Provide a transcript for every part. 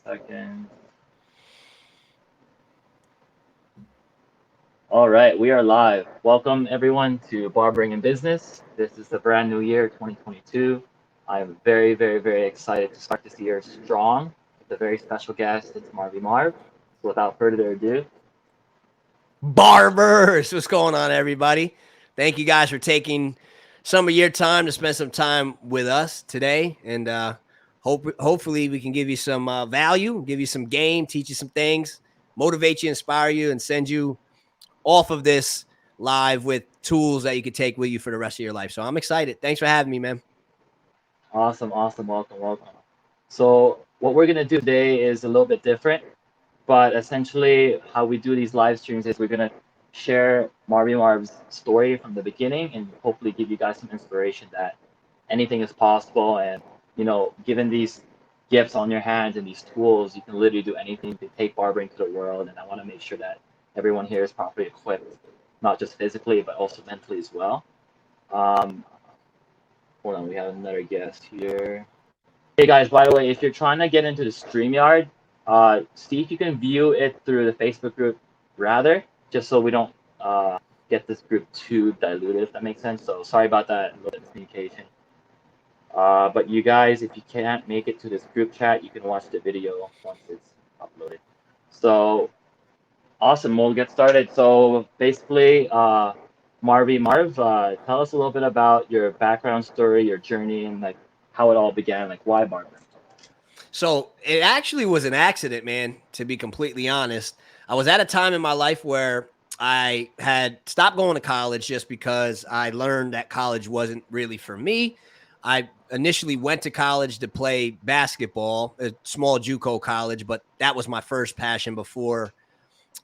Second. All right, we are live. Welcome everyone to Barbering in Business. This is the brand new year, 2022. I'm very excited to start this year strong with a very special guest. It's Marvy Marv. So without further ado, Barbers, what's going on, everybody? Thank you guys for taking some of your time to spend some time with us today, and hopefully we can give you some value, give you some game, teach you some things, motivate you, inspire you, and send you off of this live with tools that you could take with you for the rest of your life. So I'm excited. Thanks for having me, man. awesome, welcome. So what we're gonna do today is a little bit different, but essentially how we do these live streams is we're gonna share Marvy Marv's story from the beginning and hopefully give you guys some inspiration that anything is possible. And given these gifts on your hands and these tools, you can literally do anything to take barbering to the world. And I want to make sure that everyone here is properly equipped, not just physically but also mentally as well. um, Hold on, we have another guest here. Hey guys, by the way, if you're trying to get into the StreamYard, see if you can view it through the Facebook group rather, just so we don't get this group too diluted, if that makes sense. So sorry about that, a little bit of communication. But you guys, if you can't make it to this group chat, you can watch the video once it's uploaded. So awesome, we'll get started. So basically, Marvy Marv, tell us a little bit about your background story, your journey, and like how it all began. Like why Barber? So it actually was an accident, man, to be completely honest. I was at a time in my life where I had stopped going to college just because I learned that college wasn't really for me. I initially went to college to play basketball, a small JUCO college, but that was my first passion before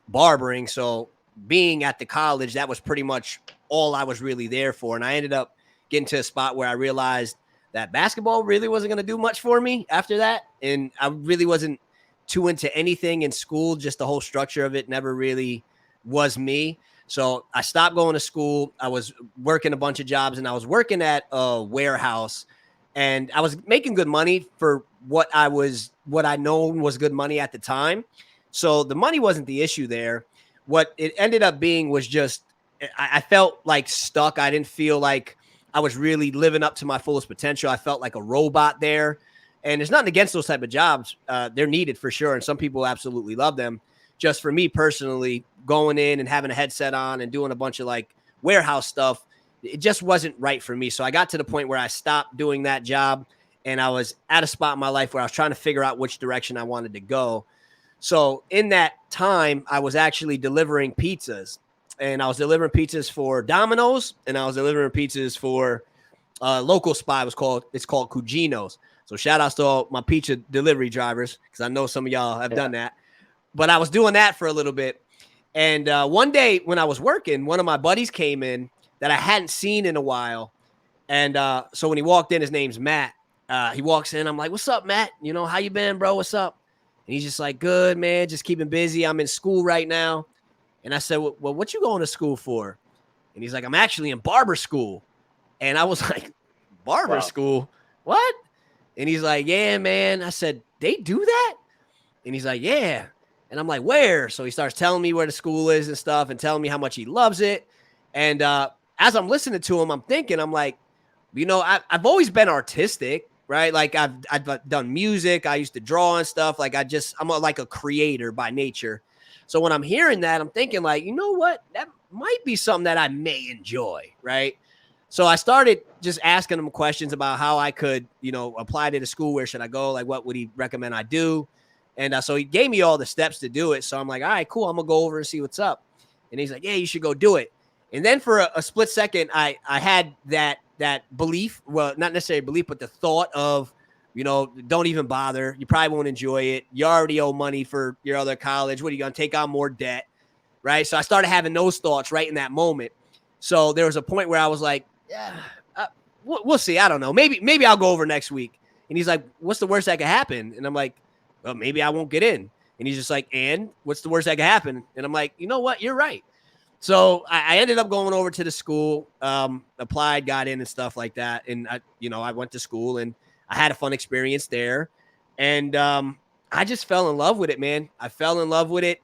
barbering. So being at the college, that was pretty much all I was really there for. And I ended up getting to a spot where I realized that basketball really wasn't going to do much for me after that. And I really wasn't too into anything in school. Just the whole structure of it never really was me. So I stopped going to school. I was working a bunch of jobs, and I was working at a warehouse, and I was making good money for what I known was good money at the time. So the money wasn't the issue there. What it ended up being was just I felt like stuck. I didn't feel like I was really living up to my fullest potential. I felt like a robot there. And there's nothing against those type of jobs. They're needed for sure. And some people absolutely love them. Just for me personally, going in and having a headset on and doing a bunch of like warehouse stuff, it just wasn't right for me. So I got to the point where I stopped doing that job, and I was at a spot in my life where I was trying to figure out which direction I wanted to go. So in that time, I was actually delivering pizzas, and I was delivering pizzas for Domino's, and I was delivering pizzas for a local spot. It's called Cugino's. So shout outs to all my pizza delivery drivers, because I know some of y'all have Yeah. done that. But I was doing that for a little bit. And one day when I was working, one of my buddies came in that I hadn't seen in a while. And so when he walked in, his name's Matt. He walks in. I'm like, "What's up, Matt? How you been, bro? What's up?" And he's just like, "Good, man. Just keeping busy. I'm in school right now." And I said, "Well, what you going to school for?" And he's like, "I'm actually in barber school." And I was like, "Barber Wow. school? What?" And he's like, "Yeah, man." I said, "They do that?" And he's like, "Yeah." And I'm like, "Where?" So he starts telling me where the school is and stuff, and telling me how much he loves it. And as I'm listening to him, I'm thinking, I'm like, I've always been artistic, right? Like I've done music. I used to draw and stuff. Like like a creator by nature. So when I'm hearing that, I'm thinking like, you know what? That might be something that I may enjoy, right? So I started just asking him questions about how I could, apply to the school. Where should I go? Like, what would he recommend I do? And so he gave me all the steps to do it. So I'm like, all right, cool. I'm gonna go over and see what's up. And he's like, yeah, you should go do it. And then for a split second, I had that belief, well, not necessarily belief, but the thought of, don't even bother. You probably won't enjoy it. You already owe money for your other college. What are you going to take on more debt? Right. So I started having those thoughts right in that moment. So there was a point where I was like, yeah, we'll see. I don't know. Maybe I'll go over next week. And he's like, what's the worst that could happen? And I'm like, well, maybe I won't get in. And he's just like, and what's the worst that could happen? And I'm like, you know what? You're right. So I ended up going over to the school, applied, got in and stuff like that. And I went to school and I had a fun experience there. And I just fell in love with it, man. I fell in love with it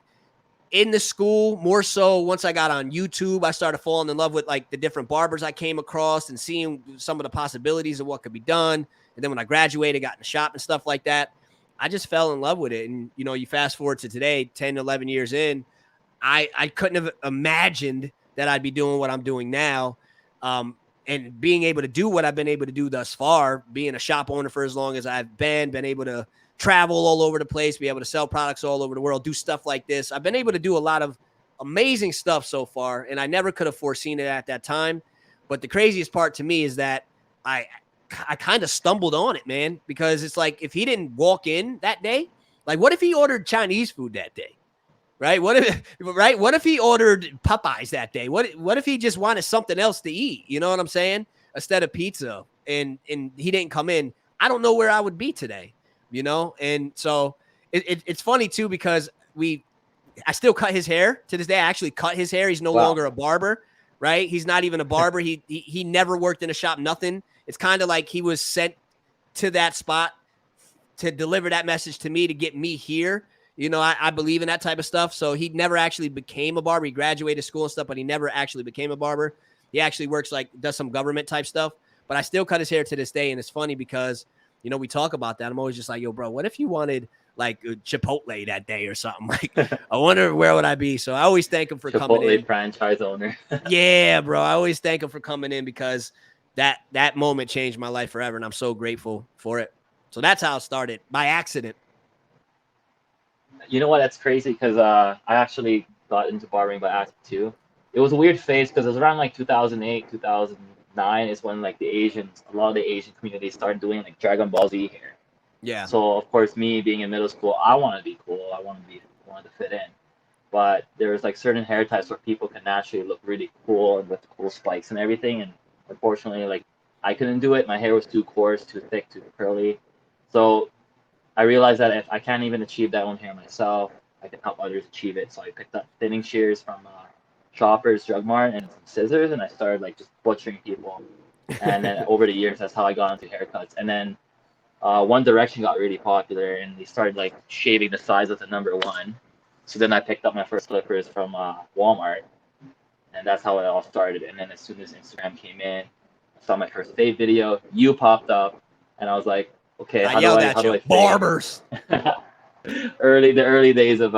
in the school more so. Once I got on YouTube, I started falling in love with like the different barbers I came across and seeing some of the possibilities of what could be done. And then when I graduated, got in the shop and stuff like that, I just fell in love with it. And, you know, you fast forward to today, 10, 11 years in, I couldn't have imagined that I'd be doing what I'm doing now. And being able to do what I've been able to do thus far, being a shop owner for as long as I've been able to travel all over the place, be able to sell products all over the world, do stuff like this. I've been able to do a lot of amazing stuff so far, and I never could have foreseen it at that time. But the craziest part to me is that I kind of stumbled on it, man, because it's like if he didn't walk in that day, like what if he ordered Chinese food that day? Right? What if he ordered Popeyes that day? What if he just wanted something else to eat? You know what I'm saying? Instead of pizza, and he didn't come in. I don't know where I would be today, you know? And so it's funny too, because I still cut his hair to this day. I actually cut his hair. He's no Wow. longer a barber, right? He's not even a barber. He never worked in a shop, nothing. It's kind of like he was sent to that spot to deliver that message to me, to get me here. You know, I believe in that type of stuff. So he never actually became a barber. He graduated school and stuff, but he never actually became a barber. He actually works does some government type stuff, but I still cut his hair to this day. And it's funny because, you know, we talk about that. I'm always just like, yo, bro, what if you wanted like Chipotle that day or something? Like, I wonder where would I be? So I always thank him for coming in. Chipotle franchise owner. Yeah, bro. I always thank him for coming in, because that moment changed my life forever. And I'm so grateful for it. So that's how it started, by accident. You know what? That's crazy because I actually got into barbering by accident too. It was a weird phase because it was around like 2008, 2009 is when like a lot of the Asian community started doing like Dragon Ball Z hair. Yeah. So of course, me being in middle school, I want to be cool. Wanted to fit in. But there's like certain hair types where people can naturally look really cool and with cool spikes and everything. And unfortunately, like I couldn't do it. My hair was too coarse, too thick, too curly. So I realized that if I can't even achieve that one hair myself, I can help others achieve it. So I picked up thinning shears from Shoppers Drug Mart and some scissors, and I started like just butchering people. And then over the years, that's how I got into haircuts. And then One Direction got really popular, and they started like shaving the size of the number one. So then I picked up my first clippers from Walmart, and that's how it all started. And then as soon as Instagram came in, I saw my first fade video. You popped up, and I was like, okay, I yelled at you, Barbers. the early days of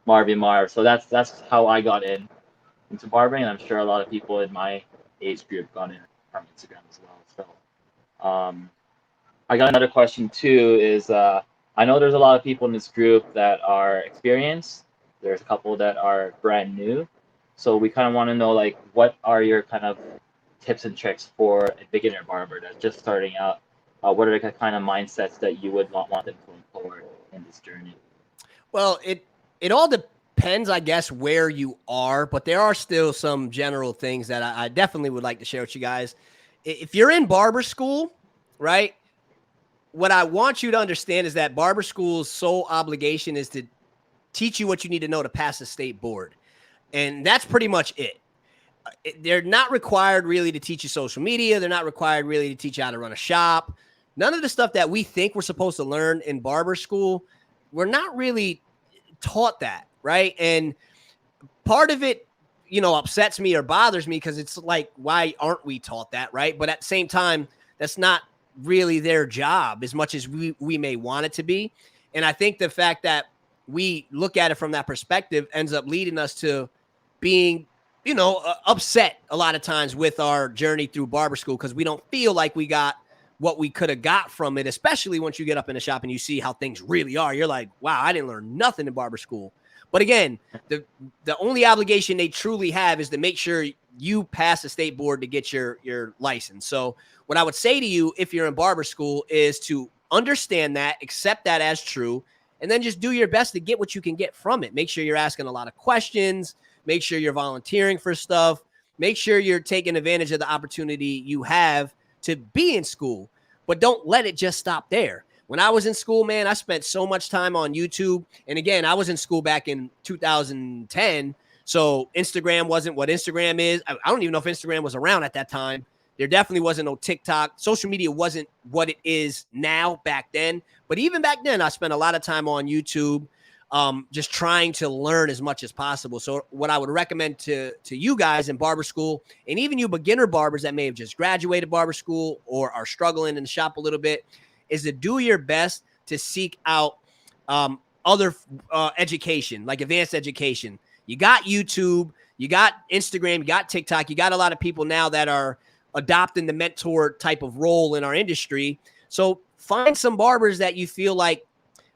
Marvy Marv. So that's how I got into barbering, and I'm sure a lot of people in my age group got in from Instagram as well. So I got another question too. Is I know there's a lot of people in this group that are experienced. There's a couple that are brand new. So we kind of want to know like what are your kind of tips and tricks for a beginner barber that's just starting out? What are the kind of mindsets that you would want them to employ in this journey? Well, it all depends, I guess, where you are, but there are still some general things that I definitely would like to share with you guys. If you're in barber school, right, what I want you to understand is that barber school's sole obligation is to teach you what you need to know to pass the state board. And that's pretty much it. They're not required really to teach you social media. They're not required really to teach you how to run a shop. None of the stuff that we think we're supposed to learn in barber school, we're not really taught that, right? And part of it, you know, upsets me or bothers me because it's like, why aren't we taught that, right? But at the same time, that's not really their job as much as we may want it to be. And I think the fact that we look at it from that perspective ends up leading us to being, you know, upset a lot of times with our journey through barber school because we don't feel like we got what we could have got from it, especially once you get up in the shop and you see how things really are. You're like, wow, I didn't learn nothing in barber school. But again, the only obligation they truly have is to make sure you pass the state board to get your license. So what I would say to you if you're in barber school is to understand that, accept that as true, and then just do your best to get what you can get from it. Make sure you're asking a lot of questions. Make sure you're volunteering for stuff. Make sure you're taking advantage of the opportunity you have to be in school, but don't let it just stop there. When I was in school, man, I spent so much time on YouTube. And again, I was in school back in 2010. So Instagram wasn't what Instagram is. I don't even know if Instagram was around at that time. There definitely wasn't no TikTok. Social media wasn't what it is now back then. But even back then, I spent a lot of time on YouTube, just trying to learn as much as possible. So what I would recommend to you guys in barber school, and even you beginner barbers that may have just graduated barber school or are struggling in the shop a little bit, is to do your best to seek out other education, like advanced education. You got YouTube, you got Instagram, you got TikTok, you got a lot of people now that are adopting the mentor type of role in our industry. So find some barbers that you feel like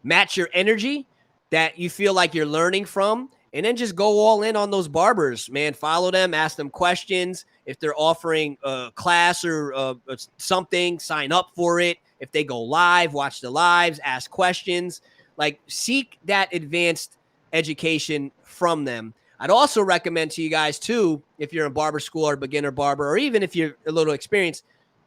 match your energy, that you feel like you're learning from, and then just go all in on those barbers, man. Follow them, ask them questions. If they're offering a class or something, sign up for it. If they go live, watch the lives, ask questions. Like, seek that advanced education from them. I'd also recommend to you guys too, if you're in barber school or beginner barber, or even if you're a little experienced,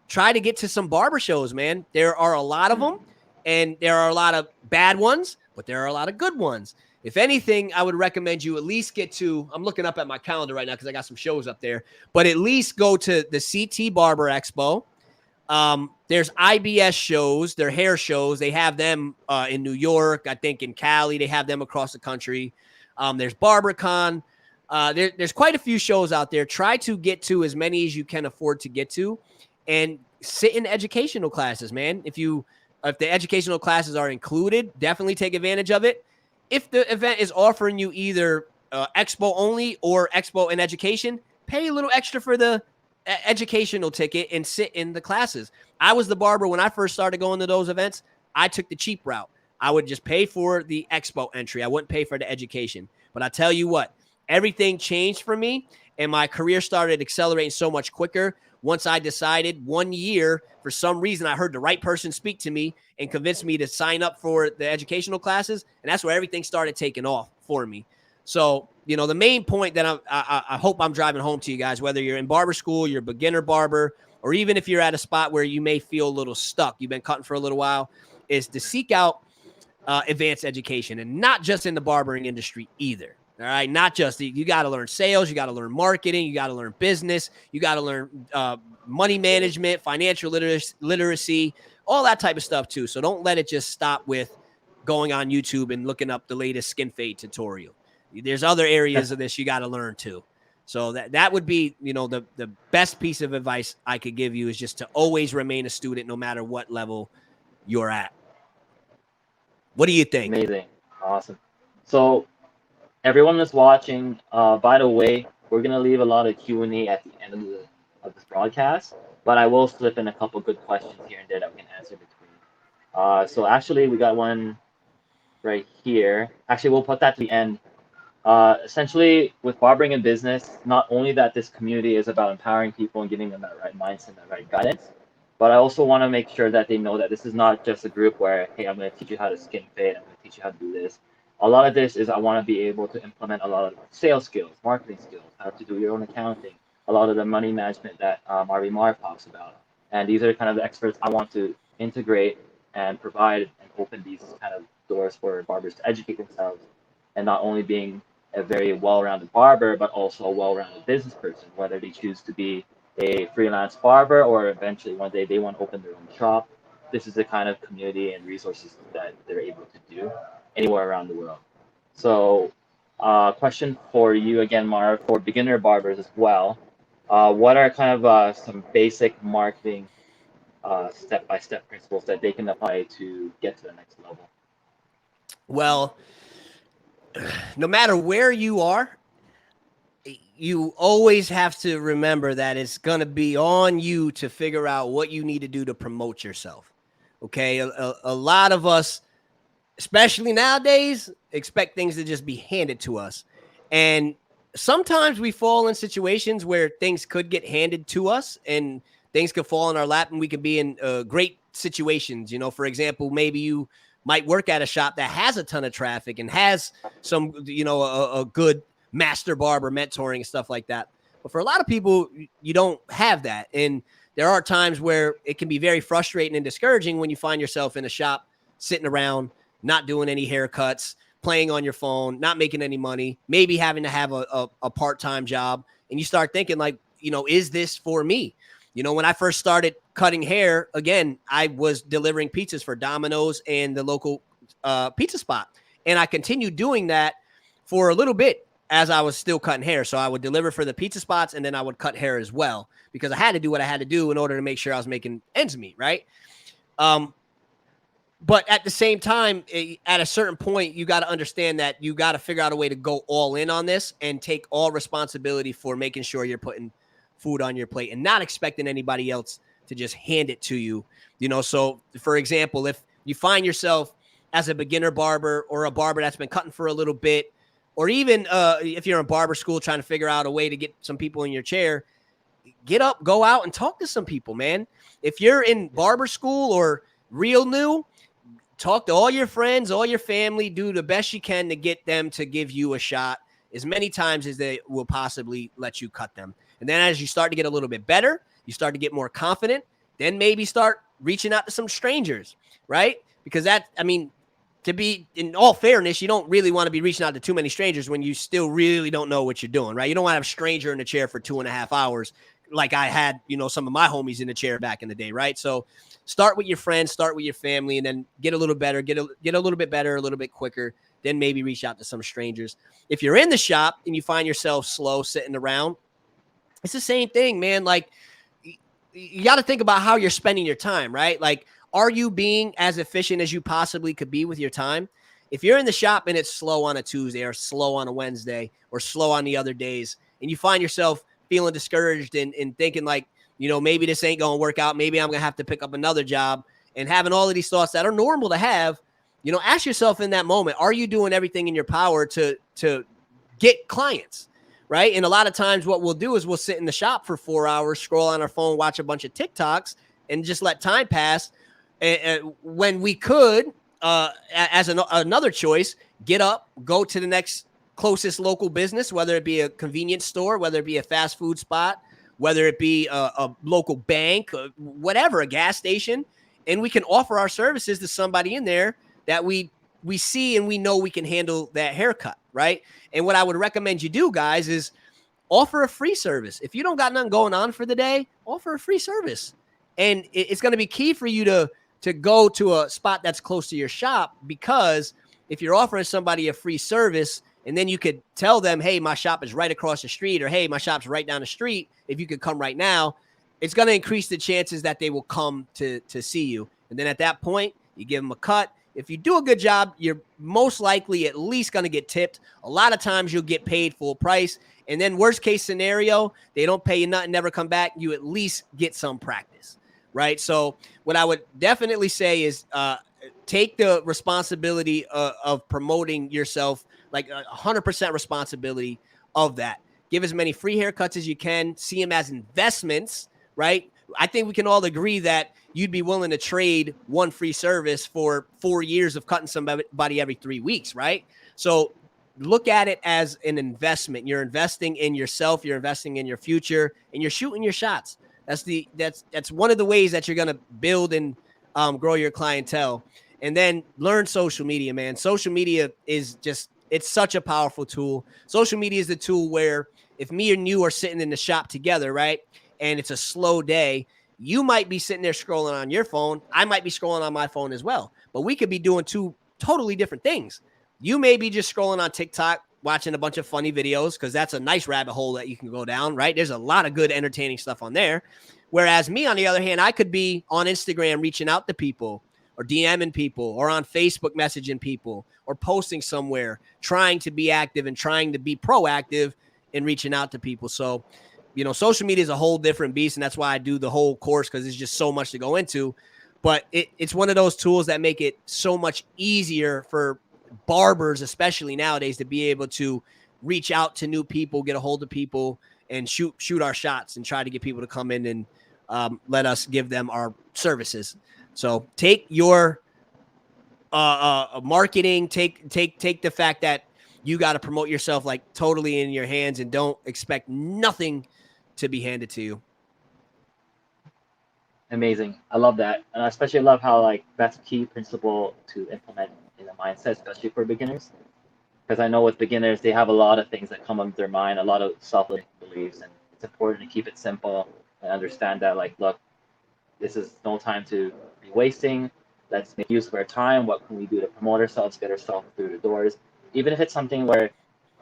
try to get to some barber shows, man. There are a lot of them, and there are a lot of bad ones, but there are a lot of good ones. If anything, I would recommend you at least get to, I'm looking up at my calendar right now because I got some shows up there, but at least go to the CT Barber Expo. There's IBS shows, their hair shows. They have them in New York, I think in Cali. They have them across the country. There's BarberCon. There's quite a few shows out there. Try to get to as many as you can afford to get to, and sit in educational classes, man. If the educational classes are included, definitely take advantage of it. If the event is offering you either expo only or expo and education, pay a little extra for the educational ticket and sit in the classes. I was the barber when I first started going to those events. I took the cheap route. I would just pay for the expo entry. I wouldn't pay for the education. But I tell you what, everything changed for me, and my career started accelerating so much quicker once I decided 1 year, for some reason, I heard the right person speak to me and convinced me to sign up for the educational classes. And that's where everything started taking off for me. So, the main point that I hope I'm driving home to you guys, whether you're in barber school, you're a beginner barber, or even if you're at a spot where you may feel a little stuck, you've been cutting for a little while, is to seek out advanced education, and not just in the barbering industry either. All right. Not just, you got to learn sales, you got to learn marketing, you got to learn business, you got to learn money management, financial literacy, all that type of stuff too. So don't let it just stop with going on YouTube and looking up the latest skin fade tutorial. There's other areas of this you got to learn too. So that would be, the best piece of advice I could give you, is just to always remain a student no matter what level you're at. What do you think? Amazing. Awesome. So everyone that's watching, by the way, we're gonna leave a lot of Q&A at the end of this broadcast, but I will slip in a couple good questions here and there that we can answer between. So actually, we got one right here. Actually, we'll put that to the end. Essentially, with barbering and business, not only that this community is about empowering people and giving them that right mindset, that right guidance, but I also want to make sure that they know that this is not just a group where, hey, I'm going to teach you how to skin fade, I'm going to teach you how to do this. A lot of this is I want to be able to implement a lot of sales skills, marketing skills, how to do your own accounting, a lot of the money management that Marv talks about. And these are kind of the experts I want to integrate and provide and open these kind of doors for barbers to educate themselves, and not only being a very well-rounded barber, but also a well-rounded business person, whether they choose to be a freelance barber or eventually one day they want to open their own shop. This is the kind of community and resources that they're able to do anywhere around the world. So, question for you again, Marv, for beginner barbers as well. What are kind of some basic marketing step-by-step principles that they can apply to get to the next level? Well, no matter where you are, you always have to remember that it's going to be on you to figure out what you need to do to promote yourself. Okay. A lot of us, especially nowadays, expect things to just be handed to us. And sometimes we fall in situations where things could get handed to us and things could fall in our lap, and we could be in great situations. For example, maybe you might work at a shop that has a ton of traffic and has some, a good master barber mentoring and stuff like that. But for a lot of people, you don't have that. And there are times where it can be very frustrating and discouraging when you find yourself in a shop sitting around, not doing any haircuts, playing on your phone, not making any money, maybe having to have a part-time job. And you start thinking like, is this for me? You know, when I first started cutting hair, again, I was delivering pizzas for Domino's and the local pizza spot. And I continued doing that for a little bit as I was still cutting hair. So I would deliver for the pizza spots and then I would cut hair as well because I had to do what I had to do in order to make sure I was making ends meet, right? Um, but at the same time, at a certain point, you got to understand that you got to figure out a way to go all in on this and take all responsibility for making sure you're putting food on your plate and not expecting anybody else to just hand it to you. You know, so for example, if you find yourself as a beginner barber or a barber that's been cutting for a little bit, or even if you're in barber school trying to figure out a way to get some people in your chair, get up, go out and talk to some people, man. If you're in barber school or real new, talk to all your friends, all your family, do the best you can to get them to give you a shot as many times as they will possibly let you cut them. And then as you start to get a little bit better, you start to get more confident, then maybe start reaching out to some strangers, right? Because that, I mean, to be in all fairness, you don't really want to be reaching out to too many strangers when you still really don't know what you're doing, right? You don't want to have a stranger in the chair for 2.5 hours like I had, you know, some of my homies in the chair back in the day, right? So start with your friends, start with your family, and then get a little better, get a little bit better, a little bit quicker. Then maybe reach out to some strangers. If you're in the shop and you find yourself slow sitting around, it's the same thing, man. Like you got to think about how you're spending your time, right? Like, are you being as efficient as you possibly could be with your time? If you're in the shop and it's slow on a Tuesday or slow on a Wednesday or slow on the other days, and you find yourself feeling discouraged and thinking like, you know, maybe this ain't going to work out. Maybe I'm going to have to pick up another job, and having all of these thoughts that are normal to have, you know, ask yourself in that moment, are you doing everything in your power to get clients? Right. And a lot of times what we'll do is we'll sit in the shop for 4 hours, scroll on our phone, watch a bunch of TikToks and just let time pass. And when we could, as another choice, get up, go to the next closest local business, whether it be a convenience store, whether it be a fast food spot, whether it be a local bank, whatever, a gas station. And we can offer our services to somebody in there that we see and we know we can handle that haircut, right? And what I would recommend you do, guys, is offer a free service. If you don't got nothing going on for the day, offer a free service. And it's going to be key for you to go to a spot that's close to your shop, because if you're offering somebody a free service and then you could tell them, hey, my shop is right across the street, or hey, my shop's right down the street, if you could come right now, it's going to increase the chances that they will come to see you. And then at that point, you give them a cut. If you do a good job, you're most likely at least going to get tipped. A lot of times you'll get paid full price. And then worst case scenario, they don't pay you nothing, never come back. You at least get some practice, right? So what I would definitely say is take the responsibility of promoting yourself, like 100% responsibility of that. Give as many free haircuts as you can. See them as investments, right? I think we can all agree that you'd be willing to trade one free service for 4 years of cutting somebody every 3 weeks, right? So look at it as an investment. You're investing in yourself, you're investing in your future, and you're shooting your shots. That's one of the ways that you're going to build and grow your clientele. And then learn social media, man. Social media is just, it's such a powerful tool. Social media is the tool where if me and you are sitting in the shop together, right, and it's a slow day, you might be sitting there scrolling on your phone. I might be scrolling on my phone as well. But we could be doing two totally different things. You may be just scrolling on TikTok, watching a bunch of funny videos, because that's a nice rabbit hole that you can go down, right? There's a lot of good entertaining stuff on there. Whereas me, on the other hand, I could be on Instagram reaching out to people, or DMing people, or on Facebook messaging people, or posting somewhere, trying to be active and trying to be proactive in reaching out to people. So, you know, social media is a whole different beast, and that's why I do the whole course, because it's just so much to go into. But it's one of those tools that make it so much easier for barbers, especially nowadays, to be able to reach out to new people, get a hold of people, and shoot our shots and try to get people to come in and let us give them our services. So take your marketing, take the fact that you got to promote yourself like totally in your hands, and don't expect nothing to be handed to you. Amazing. I love that. And I especially love how like that's a key principle to implement in the mindset, especially for beginners. Because I know with beginners, they have a lot of things that come up their mind, a lot of self beliefs, and it's important to keep it simple and understand that, like, look, this is no time to be wasting. Let's make use of our time. What can we do to promote ourselves, get ourselves through the doors? Even if it's something where,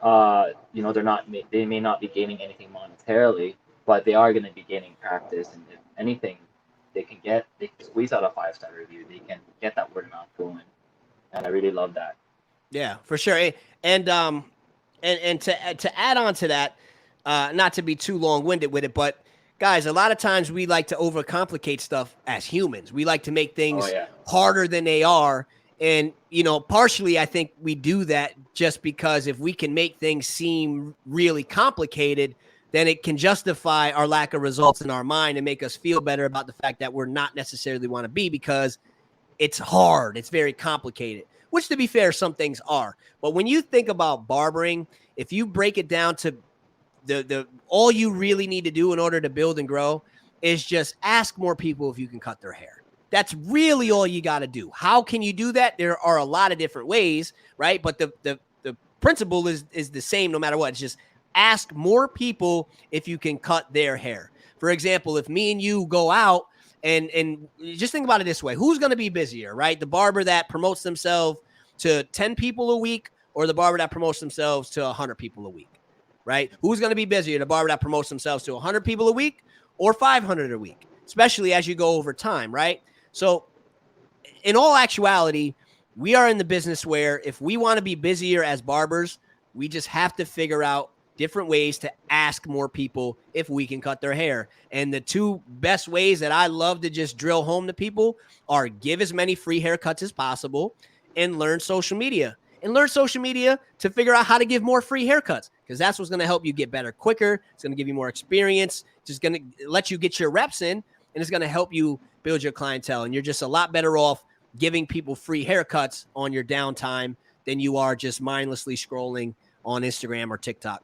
they may not be gaining anything monetarily, but they are going to be gaining practice, and if anything, they can squeeze out a 5-star review. They can get that word of mouth going, and I really love that. Yeah, for sure. And to add on to that, not to be too long winded with it, but guys, a lot of times we like to overcomplicate stuff as humans. We like to make Oh things yeah, harder than they are. And, partially I think we do that just because if we can make things seem really complicated, then it can justify our lack of results in our mind and make us feel better about the fact that we're not necessarily want to be, because it's hard. It's very complicated, which, to be fair, some things are. But when you think about barbering, if you break it down to the all you really need to do in order to build and grow is just ask more people if you can cut their hair. That's really all you got to do. How can you do that? There are a lot of different ways, right? But the principle is the same no matter what. It's just ask more people if you can cut their hair. For example, if me and you go out and just think about it this way, who's going to be busier, right? The barber that promotes themselves to 10 people a week, or the barber that promotes themselves to 100 people a week, right? Who's going to be busier, the barber that promotes themselves to 100 people a week or 500 a week, especially as you go over time, right? So in all actuality, we are in the business where if we want to be busier as barbers, we just have to figure out different ways to ask more people if we can cut their hair. And the two best ways that I love to just drill home to people are give as many free haircuts as possible and learn social media. And learn social media to figure out how to give more free haircuts, because that's what's going to help you get better quicker. It's going to give you more experience. Just going to let you get your reps in, and it's going to help you build your clientele. And you're just a lot better off giving people free haircuts on your downtime than you are just mindlessly scrolling on Instagram or TikTok.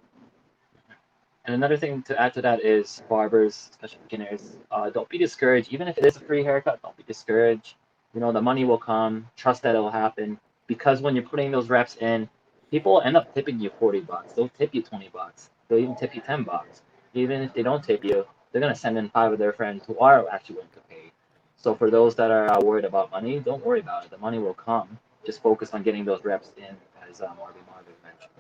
and another thing to add to that is barbers, especially beginners, don't be discouraged. Even if it is a free haircut, don't be discouraged. The money will come. Trust that it will happen, because when you're putting those reps in, people end up tipping you $40. They'll tip you $20. They'll even tip you $10. Even if they don't tip you, they're gonna send in 5 of their friends who are actually willing to pay. So for those that are worried about money, don't worry about it. The money will come. Just focus on getting those reps in, as Marvin mentioned.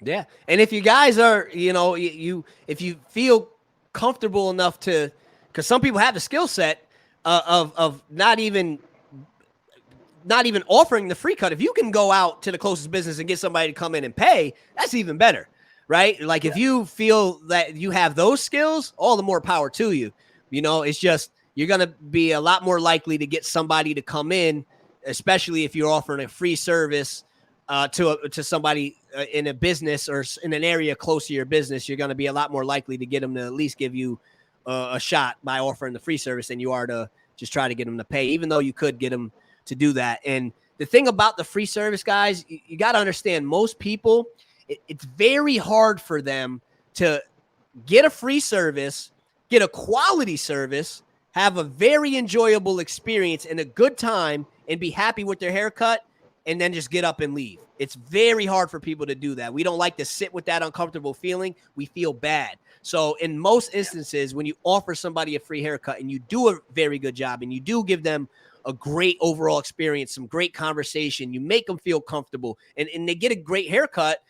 Yeah. And if you guys are, if you feel comfortable enough to, because some people have the skill set of not even offering the free cut. If you can go out to the closest business and get somebody to come in and pay, that's even better, right? Like if Yeah. you feel that you have those skills, all the more power to you. It's just you're going to be a lot more likely to get somebody to come in, especially if you're offering a free service to somebody in a business or in an area close to your business. You're going to be a lot more likely to get them to at least give you a shot by offering the free service than you are to just try to get them to pay, even though you could get them to do that. And the thing about the free service, guys, you got to understand, most people, it's very hard for them to get a free service, get a quality service, have a very enjoyable experience and a good time, and be happy with their haircut, and then just get up and leave. It's very hard for people to do that. We don't like to sit with that uncomfortable feeling. We feel bad. So in most instances, when you offer somebody a free haircut and you do a very good job and you do give them a great overall experience, some great conversation, you make them feel comfortable, and they get a great haircut,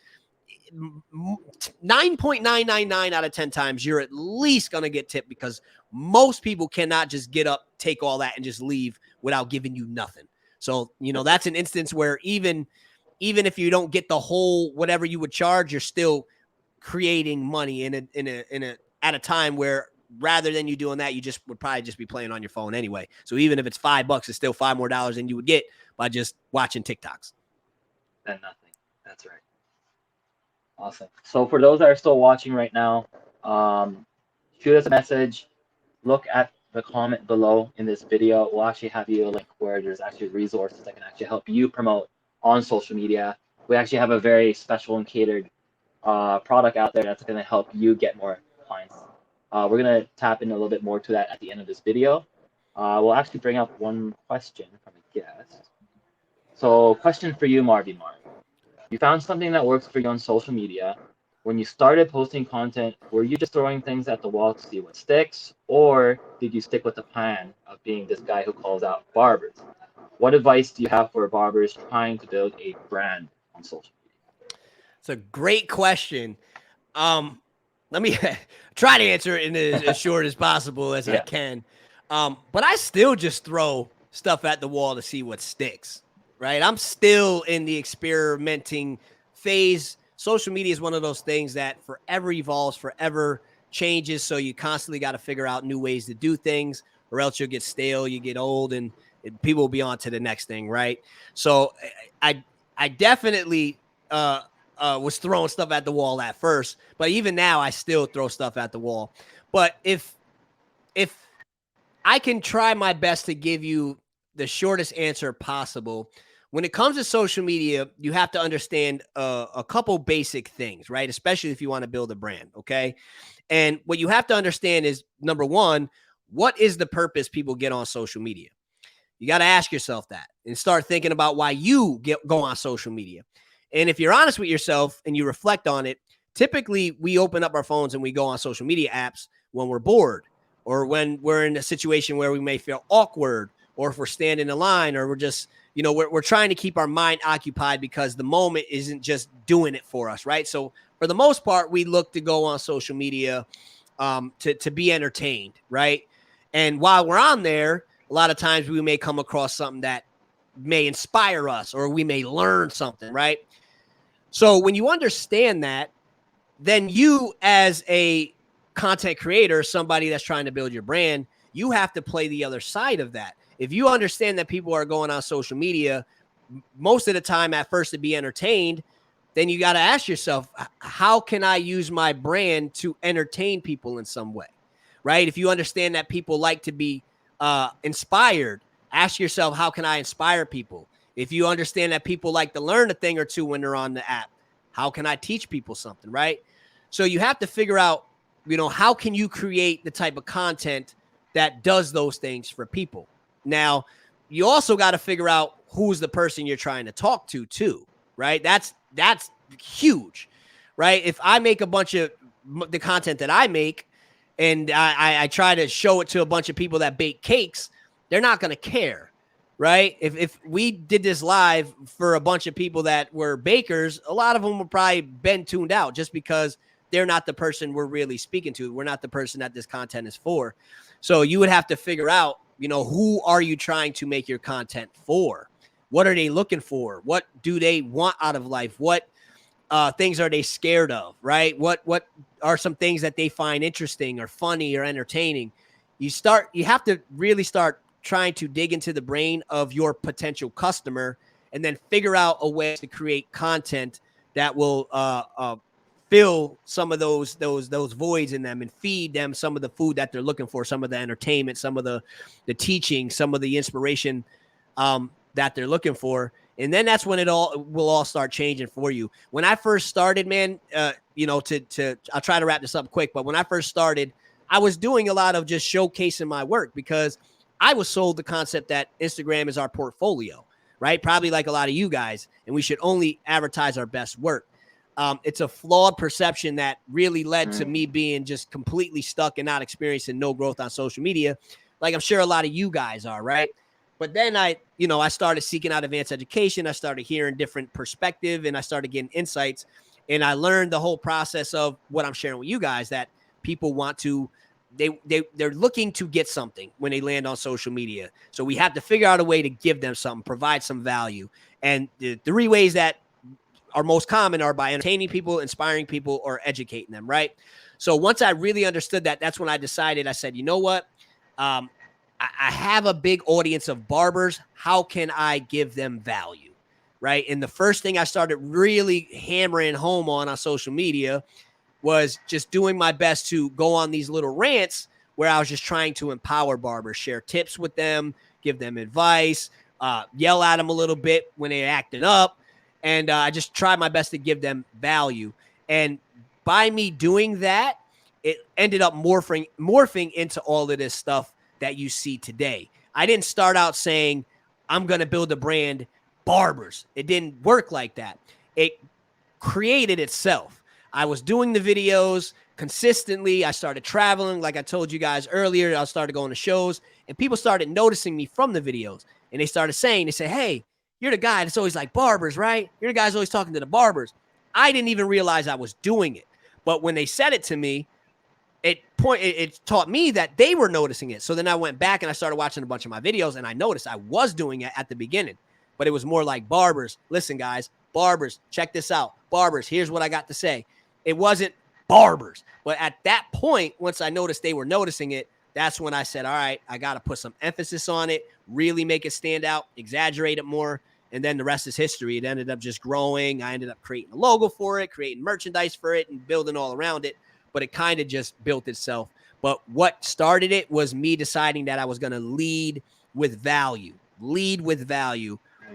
9.999 out of 10 times, you're at least going to get tipped, because most people cannot just get up, take all that, and just leave without giving you nothing. So, that's an instance where even if you don't get the whole whatever you would charge, you're still creating money at a time where, rather than you doing that, you just would probably just be playing on your phone anyway. So even if it's $5, it's still $5 more than you would get by just watching TikToks. Then nothing. That's right. Awesome. So for those that are still watching right now, shoot us a message. Look at the comment below in this video. We'll actually have you a link where there's actually resources that can actually help you promote on social media. We actually have a very special and catered product out there that's going to help you get more clients. We're going to tap in a little bit more to that at the end of this video. We'll actually bring up one question from a guest. So question for you, Marvy Marv. You found something that works for you on social media. when you started posting content, were you just throwing things at the wall to see what sticks, or did you stick with the plan of being this guy who calls out barbers? What advice do you have for barbers trying to build a brand on social It's a great question. Let me try to answer it in as short as possible as I media? can. But I still just throw stuff at the wall to see what sticks, right? I'm still in the experimenting phase. Social media is one of those things that forever evolves, forever changes. So you constantly got to figure out new ways to do things, or else you'll get stale, you get old, and people will be on to the next thing, right? So I definitely was throwing stuff at the wall at first, but even now I still throw stuff at the wall. But if I can try my best to give you the shortest answer possible, when it comes to social media, you have to understand a couple basic things, right? Especially if you want to build a brand, okay? And what you have to understand is, number one, what is the purpose people get on social media? You got to ask yourself that and start thinking about why you go on social media. And if you're honest with yourself and you reflect on it, typically we open up our phones and we go on social media apps when we're bored, or when we're in a situation where we may feel awkward, or if we're standing in line, or we're just, we're trying to keep our mind occupied because the moment isn't just doing it for us, right? So for the most part, we look to go on social media to be entertained, right? And while we're on there, a lot of times we may come across something that may inspire us, or we may learn something, right? So when you understand that, then you, as a content creator, somebody that's trying to build your brand, you have to play the other side of that. If you understand that people are going on social media most of the time at first to be entertained, then you got to ask yourself, how can I use my brand to entertain people in some way, right? If you understand that people like to be inspired, ask yourself, how can I inspire people? If you understand that people like to learn a thing or two when they're on the app, how can I teach people something, right? So you have to figure out, how can you create the type of content that does those things for people? Now, you also got to figure out who's the person you're trying to talk to too, right? That's huge, right? If I make a bunch of the content that I make, and I try to show it to a bunch of people that bake cakes, they're not going to care, right? If we did this live for a bunch of people that were bakers, a lot of them would probably been tuned out just because they're not the person we're really speaking to. We're not the person that this content is for. So you would have to figure out, who are you trying to make your content for? What are they looking for? What do they want out of life? What things are they scared of, right? What are some things that they find interesting or funny or entertaining? You have to really start trying to dig into the brain of your potential customer, and then figure out a way to create content that will fill some of those voids in them, and feed them some of the food that they're looking for, some of the entertainment, some of the teaching, some of the inspiration that they're looking for. And then that's when it all will all start changing for you. When I first started, man, I'll try to wrap this up quick, but when I first started, I was doing a lot of just showcasing my work, because I was sold the concept that Instagram is our portfolio, right? Probably like a lot of you guys, and we should only advertise our best work. It's a flawed perception that really led to me being just completely stuck and not experiencing no growth on social media, like I'm sure a lot of you guys are, right? But then I started seeking out advanced education. I started hearing different perspective, and I started getting insights, and I learned the whole process of what I'm sharing with you guys, that people want to, they're looking to get something when they land on social media. So we have to figure out a way to give them something, provide some value. And the three ways that are most common are by entertaining people, inspiring people, or educating them, right? So once I really understood that, that's when I decided, I said, you know what? I have a big audience of barbers. How can I give them value? Right. And the first thing I started really hammering home on social media was just doing my best to go on these little rants where I was just trying to empower barbers, share tips with them, give them advice, yell at them a little bit when they're acting up. And I just tried my best to give them value. And by me doing that, it ended up morphing into all of this stuff that you see today. I didn't start out saying, I'm going to build a brand, Barbers. It didn't work like that. It created itself. I was doing the videos consistently. I started traveling, like I told you guys earlier. I started going to shows, and people started noticing me from the videos. And they started saying, they say, "Hey, you're the guy that's always like Barbers, right? You're the guy that's always talking to the barbers." I didn't even realize I was doing it. But when they said it to me, it taught me that they were noticing it. So then I went back and I started watching a bunch of my videos, and I noticed I was doing it at the beginning, but it was more like, "Barbers, listen, guys, barbers, check this out. Barbers, here's what I got to say." It wasn't barbers. But at that point, once I noticed they were noticing it, that's when I said, all right, I got to put some emphasis on it, really make it stand out, exaggerate it more. And then the rest is history. It ended up just growing. I ended up creating a logo for it, creating merchandise for it, and building all around it. But it kind of just built itself. But what started it was me deciding that I was going to lead with value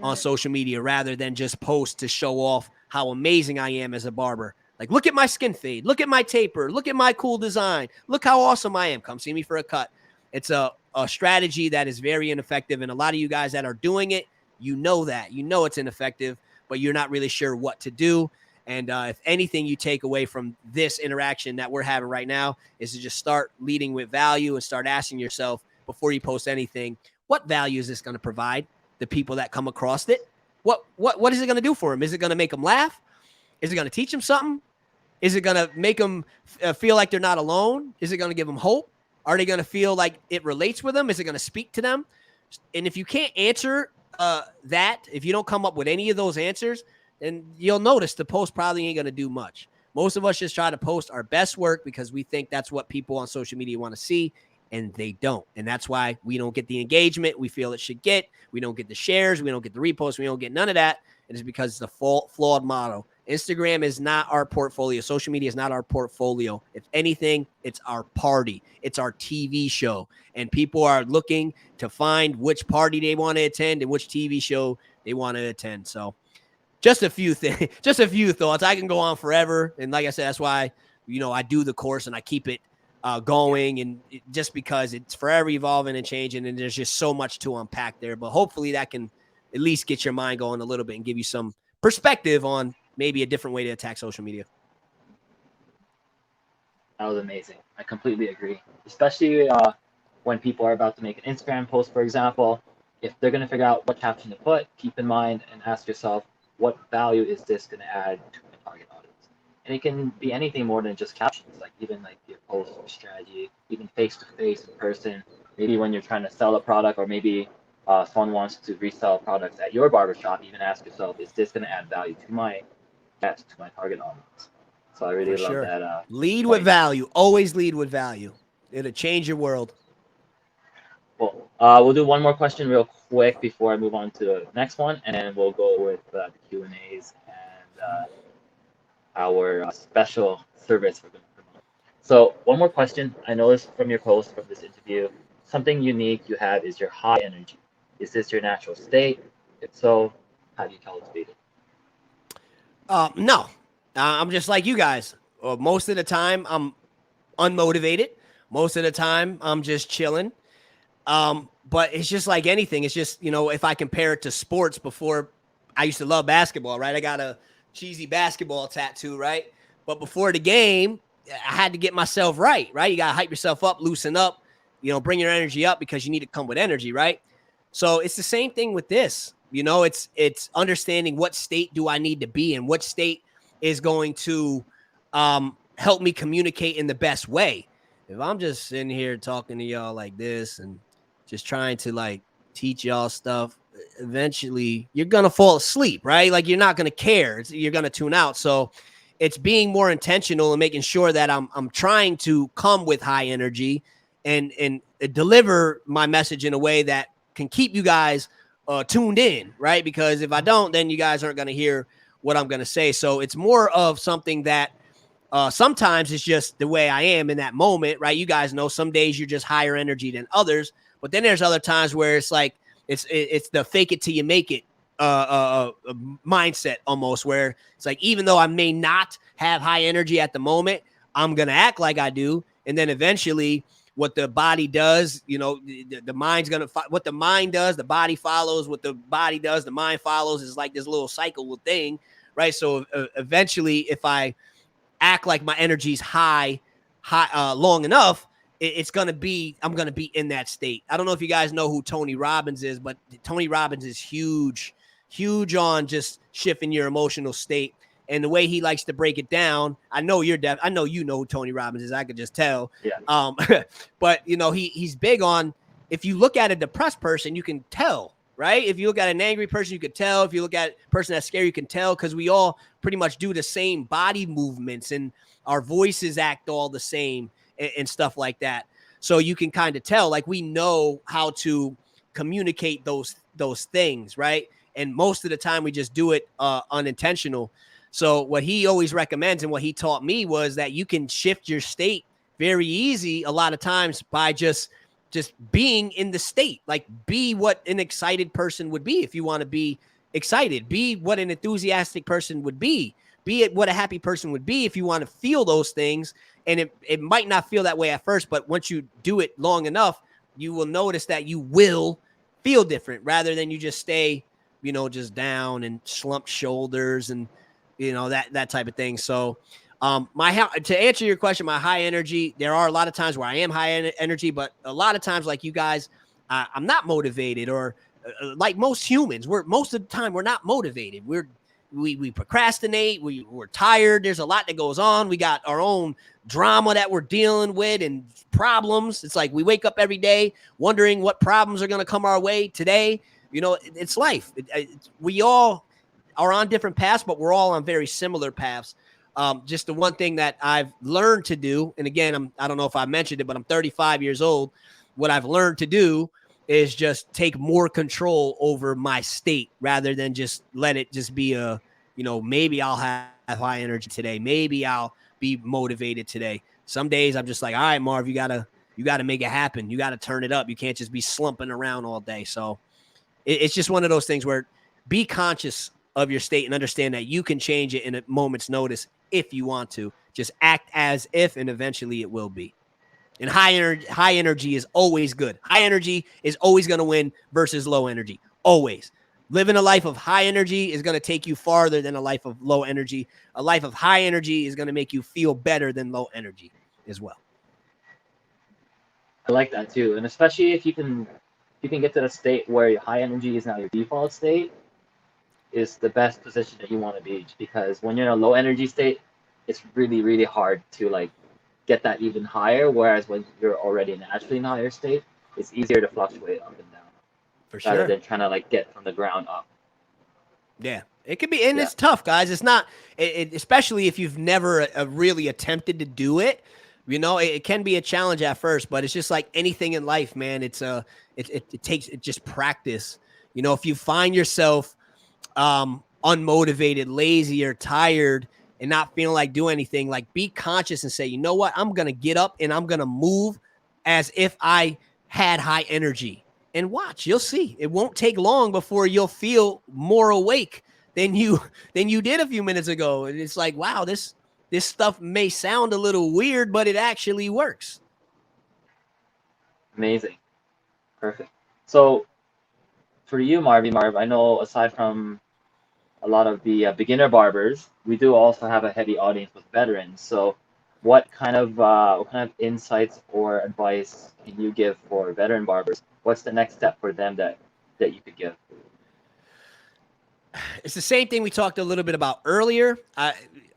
on social media rather than just post to show off how amazing I am as a barber. Like, look at my skin fade. Look at my taper. Look at my cool design. Look how awesome I am. Come see me for a cut. It's a strategy that is very ineffective. And a lot of you guys that are doing it, you know that. You know it's ineffective, but you're not really sure what to do. And if anything you take away from this interaction that we're having right now is to just start leading with value and start asking yourself before you post anything, what value is this going to provide the people that come across it? What is it going to do for them? Is it going to make them laugh? Is it going to teach them something? Is it going to make them feel like they're not alone? Is it going to give them hope? Are they going to feel like it relates with them? Is it going to speak to them? And if you can't answer that, if you don't come up with any of those answers, then you'll notice the post probably ain't going to do much. Most of us just try to post our best work because we think that's what people on social media want to see, and they don't. And that's why we don't get the engagement we feel it should get. We don't get the shares. We don't get the reposts. We don't get none of that. And it's because it's a flawed model. Instagram is not our portfolio. Social media is not our portfolio. If anything, it's our party. It's our TV show. And people are looking to find which party they want to attend and which TV show they want to attend. So just a few things, just a few thoughts. I can go on forever. And like I said, that's why, I do the course and I keep it going. And just because it's forever evolving and changing. And there's just so much to unpack there. But hopefully that can at least get your mind going a little bit and give you some perspective on maybe a different way to attack social media. That was amazing. I completely agree. Especially when people are about to make an Instagram post, for example, if they're going to figure out what caption to put, keep in mind and ask yourself, what value is this going to add to my target audience? And it can be anything more than just captions, like even like your post or strategy, even face-to-face in person, maybe when you're trying to sell a product, or maybe someone wants to resell products at your barbershop, even ask yourself, is this going to add value to my guest, to my target audience? So I really For love sure. that. Lead point. with value. Always lead with value. It'll change your world. Well, we'll do one more question real quick before I move on to the next one, and then we'll go with the Q&As and our special service we're going to promote. So one more question. I noticed from your post from this interview, something unique you have is your high energy. Is this your natural state? If so, how do you cultivate it? No, I'm just like you guys. Most of the time, I'm unmotivated. Most of the time, I'm just chilling. But it's just like anything. It's just, if I compare it to sports, before I used to love basketball, right? I got a cheesy basketball tattoo, right? But before the game, I had to get myself right? You got to hype yourself up, loosen up, bring your energy up because you need to come with energy, right? So it's the same thing with this. It's understanding what state do I need to be in, what state is going to help me communicate in the best way. If I'm just sitting here talking to y'all like this and just trying to like teach y'all stuff, eventually you're going to fall asleep, right? Like you're not going to care. You're going to tune out. So it's being more intentional and making sure that I'm trying to come with high energy and deliver my message in a way that can keep you guys tuned in, right? Because if I don't, then you guys aren't going to hear what I'm going to say. So it's more of something that sometimes it's just the way I am in that moment, right? You guys know some days you're just higher energy than others, but then there's other times where it's like it's the fake it till you make it mindset almost, where it's like, even though I may not have high energy at the moment, I'm going to act like I do. And then eventually what the body does, the mind's going to, what the mind does, the body follows. What the body does, the mind follows. Is like this little cycle thing, right? So eventually, if I act like my energy's high long enough, it's gonna be I'm gonna be in that state. I don't know if you guys know who Tony Robbins is, but Tony Robbins is huge on just shifting your emotional state. And the way he likes to break it down, I know I know you know who Tony Robbins is. I could just tell. Yeah. But you know, he's big on, if you look at a depressed person, you can tell, right? If you look at an angry person, you can tell. If you look at a person that's scared, you can tell, because we all pretty much do the same body movements and our voices act all the same and stuff like that. So you can kind of tell, like, we know how to communicate those things, right? And most of the time we just do it unintentional. So what he always recommends and what he taught me was that you can shift your state very easy a lot of times by just being in the state. Like, be what an excited person would be. If you want to be excited, be what an enthusiastic person would be it what a happy person would be, if you want to feel those things. And it might not feel that way at first, but once you do it long enough, you will notice that you will feel different, rather than you just stay, you know, just down and slumped shoulders and, you know, that type of thing. So to answer your question, my high energy, there are a lot of times where I am high energy, but a lot of times, like you guys, I'm not motivated, or like most humans, most of the time we're not motivated. We procrastinate. We're tired. There's a lot that goes on. We got our own drama that we're dealing with and problems. It's like we wake up every day wondering what problems are going to come our way today. You know, it's life. We all are on different paths, but we're all on very similar paths. Just the one thing that I've learned to do, and again, I don't know if I mentioned it, but I'm 35 years old. What I've learned to do is just take more control over my state, rather than just let it just be a, you know, maybe I'll have high energy today. Maybe I'll be motivated today. Some days I'm just like, all right, Marv, you gotta make it happen. You gotta turn it up. You can't just be slumping around all day. So it's just one of those things where be conscious of your state and understand that you can change it in a moment's notice if you want to. Just act as if, and eventually it will be. And high energy is always good. High energy is always going to win versus low energy. Always. Living a life of high energy is going to take you farther than a life of low energy. A life of high energy is going to make you feel better than low energy as well. I like that too, and especially if you can get to the state where your high energy is now your default state, is the best position that you want to be, because when you're in a low energy state, it's really hard to like get that even higher. Whereas when you're already naturally in a higher state, it's easier to fluctuate up and down For rather sure. than trying to like get from the ground up. Yeah, it could be, and Yeah, it's tough, guys. It's not, especially if you've never really attempted to do it. You know, it can be a challenge at first, but it's just like anything in life, man. It takes just practice. You know, if you find yourself unmotivated, lazy, or tired, and not feeling like doing anything, like, be conscious and say, you know what, I'm gonna get up and I'm gonna move as if I had high energy. And watch, you'll see. It won't take long before you'll feel more awake than you did a few minutes ago. And it's like, wow, this stuff may sound a little weird, but it actually works. amazing, perfect. So for you, Marv, I know aside from a lot of the beginner barbers, we do also have a heavy audience with veterans. So, what kind of insights or advice can you give for veteran barbers? What's the next step for them that you could give? It's the same thing we talked a little bit about earlier.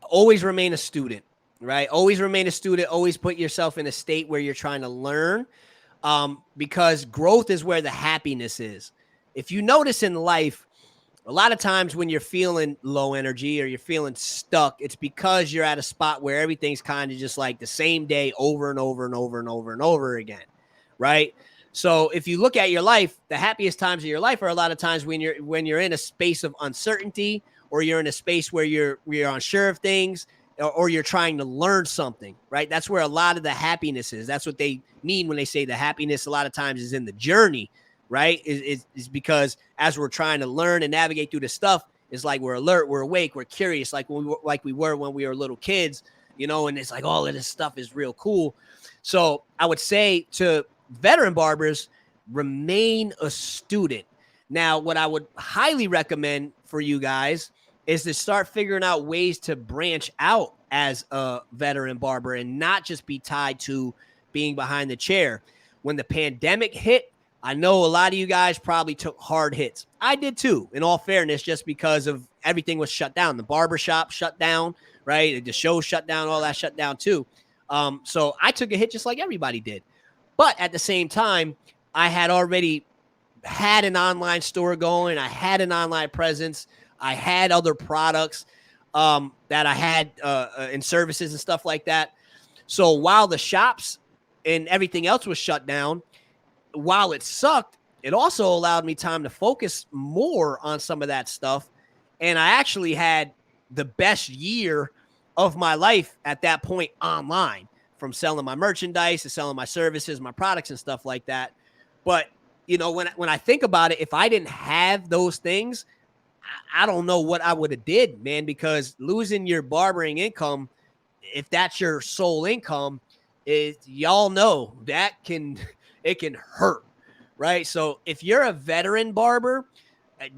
Always remain a student, right? Always remain a student. Always put yourself in a state where you're trying to learn, because growth is where the happiness is. If you notice in life, a lot of times when you're feeling low energy or you're feeling stuck, it's because you're at a spot where everything's kind of just like the same day over and over and over and over and over again, right? So if you look at your life, the happiest times of your life are a lot of times when you're in a space of uncertainty, or you're in a space where you're unsure of things, or you're trying to learn something, right? That's where a lot of the happiness is. That's what they mean when they say the happiness a lot of times is in the journey, right? Is because as we're trying to learn and navigate through the stuff, it's like we're alert, we're awake, we're curious, like we were when we were little kids, you know, and it's like all of this stuff is real cool. So I would say to veteran barbers, remain a student. Now, what I would highly recommend for you guys is to start figuring out ways to branch out as a veteran barber and not just be tied to being behind the chair. When the pandemic hit, I know a lot of you guys probably took hard hits. I did too, in all fairness, just because of everything was shut down. The barbershop shut down, right? The show shut down, all that shut down too. So I took a hit just like everybody did. But at the same time, I had already had an online store going. I had an online presence. I had other products that I had and services and stuff like that. So while the shops and everything else was shut down, while it sucked, it also allowed me time to focus more on some of that stuff. And I actually had the best year of my life at that point online, from selling my merchandise to selling my services, my products and stuff like that. But, you know, when I think about it, if I didn't have those things, I don't know what I would have did, man, because losing your barbering income, if that's your sole income, is, y'all know that it can hurt, right? So if you're a veteran barber,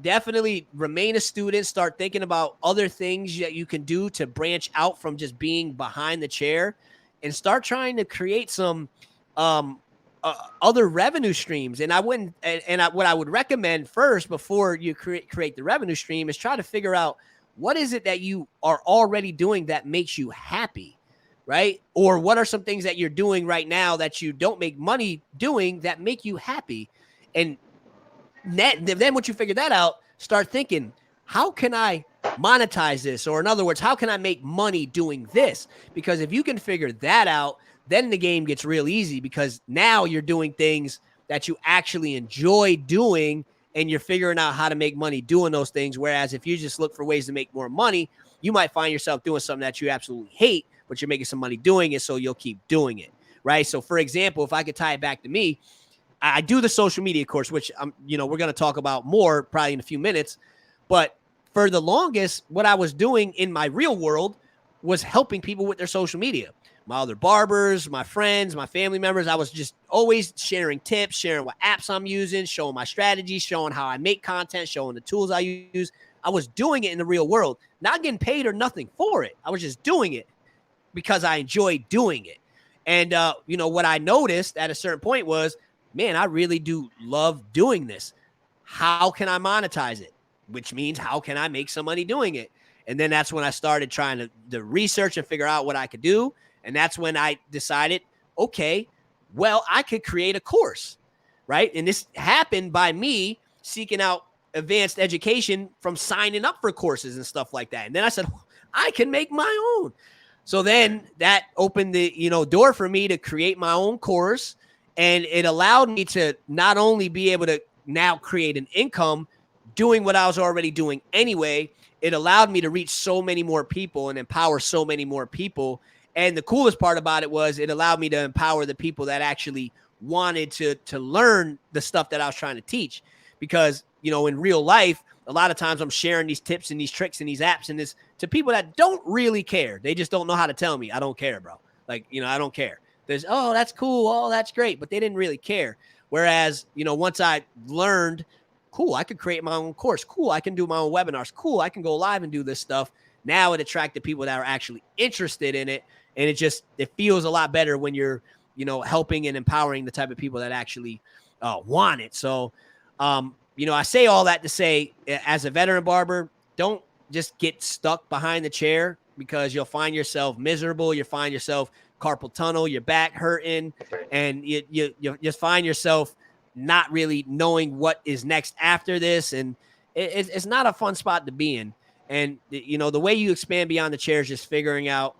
definitely remain a student, start thinking about other things that you can do to branch out from just being behind the chair, and start trying to create some other revenue streams. And I wouldn't, what I would recommend first before you create the revenue stream is try to figure out what is it that you are already doing that makes you happy, right? Or what are some things that you're doing right now that you don't make money doing that make you happy? And then once you figure that out, start thinking, how can I monetize this? Or in other words, how can I make money doing this? Because if you can figure that out, then the game gets real easy, because now you're doing things that you actually enjoy doing, and you're figuring out how to make money doing those things. Whereas if you just look for ways to make more money, you might find yourself doing something that you absolutely hate, but you're making some money doing it, so you'll keep doing it, right? So for example, if I could tie it back to me, I do the social media course, which we're going to talk about more probably in a few minutes. But for the longest, what I was doing in my real world was helping people with their social media. My other barbers, my friends, my family members, I was just always sharing tips, sharing what apps I'm using, showing my strategies, showing how I make content, showing the tools I use. I was doing it in the real world, not getting paid or nothing for it. I was just doing it because I enjoyed doing it. And, what I noticed at a certain point was, man, I really do love doing this. How can I monetize it? Which means, how can I make some money doing it? And then that's when I started trying to research and figure out what I could do. And that's when I decided, okay, well, I could create a course, right? And this happened by me seeking out advanced education from signing up for courses and stuff like that. And then I said, I can make my own. So then that opened the, door for me to create my own course. And it allowed me to not only be able to now create an income doing what I was already doing anyway, it allowed me to reach so many more people and empower so many more people. And the coolest part about it was it allowed me to empower the people that actually wanted to learn the stuff that I was trying to teach. Because, in real life, a lot of times I'm sharing these tips and these tricks and these apps and this to people that don't really care. They just don't know how to tell me, I don't care, bro. Like, I don't care. There's, oh, that's cool. Oh, that's great. But they didn't really care. Whereas, once I learned, cool, I could create my own course. Cool, I can do my own webinars. Cool, I can go live and do this stuff. Now it attracted people that are actually interested in it. And it feels a lot better when you're, helping and empowering the type of people that actually want it. So, I say all that to say, as a veteran barber, don't just get stuck behind the chair, because you'll find yourself miserable. You'll find yourself carpal tunnel, your back hurting, and you just find yourself not really knowing what is next after this. And it's not a fun spot to be in. And, the way you expand beyond the chair is just figuring out,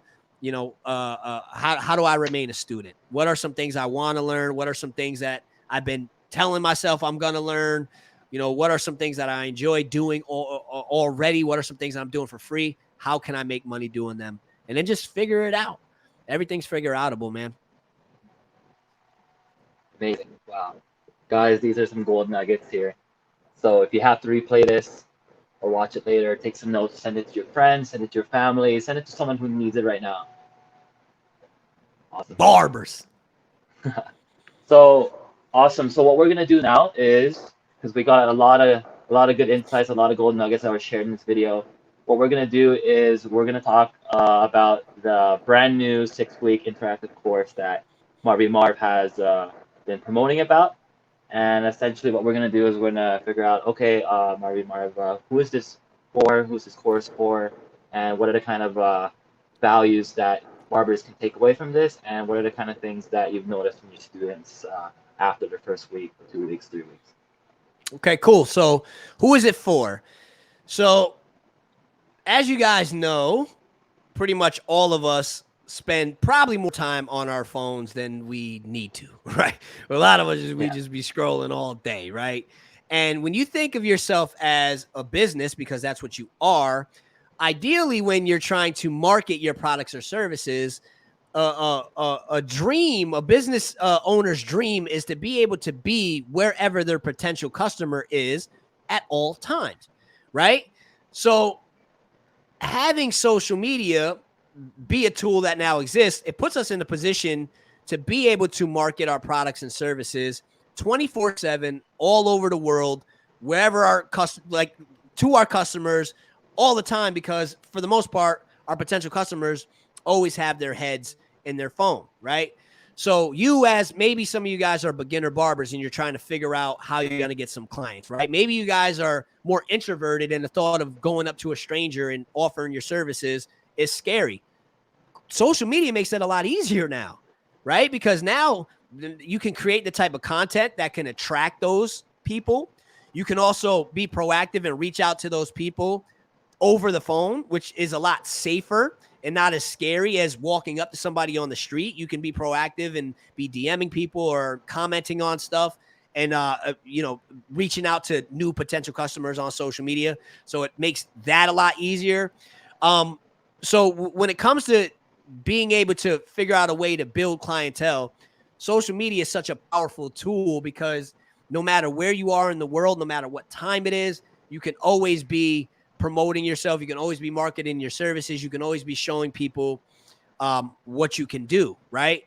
how do I remain a student? What are some things I want to learn? What are some things that I've been telling myself I'm going to learn? What are some things that I enjoy doing already? What are some things I'm doing for free? How can I make money doing them? And then just figure it out. Everything's figure outable, man. Amazing. Wow. Guys, these are some gold nuggets here. So if you have to replay this or watch it later, take some notes, send it to your friends, send it to your family, send it to someone who needs it right now. Awesome. Barbers. So awesome. So what we're gonna do now is, because we got a lot of good insights, a lot of gold nuggets that were shared in this video. what we're going to do is we're going to talk about the brand new 6-week interactive course that Marvy Marv has been promoting about. And essentially, what we're going to do is we're going to figure out, okay, Marvy Marv, who is this for? Who's this course for? And what are the kind of values that barbers can take away from this? And what are the kind of things that you've noticed from your students after the first week, 2 weeks, 3 weeks? Okay, cool. So who is it for? So as you guys know, pretty much all of us spend probably more time on our phones than we need to, right? A lot of us we Yeah. just be scrolling all day, right? And when you think of yourself as a business, because that's what you are, ideally, when you're trying to market your products or services, a dream, a business owner's dream is to be able to be wherever their potential customer is at all times, right? So having social media be a tool that now exists, it puts us in a position to be able to market our products and services 24/7 all over the world, wherever our like to our customers all the time, because for the most part, our potential customers always have their heads in their phone, right? So you, as maybe some of you guys are beginner barbers and you're trying to figure out how you're going to get some clients, right? Maybe you guys are more introverted and the thought of going up to a stranger and offering your services is scary. Social media makes that a lot easier now, right? Because now you can create the type of content that can attract those people. You can also be proactive and reach out to those people over the phone, which is a lot safer and not as scary as walking up to somebody on the street. You can be proactive and be DMing people or commenting on stuff and reaching out to new potential customers on social media. So it makes that a lot easier. When it comes to being able to figure out a way to build clientele, social media is such a powerful tool because no matter where you are in the world, no matter what time it is, you can always be promoting yourself. You can always be marketing your services. You can always be showing people what you can do, right?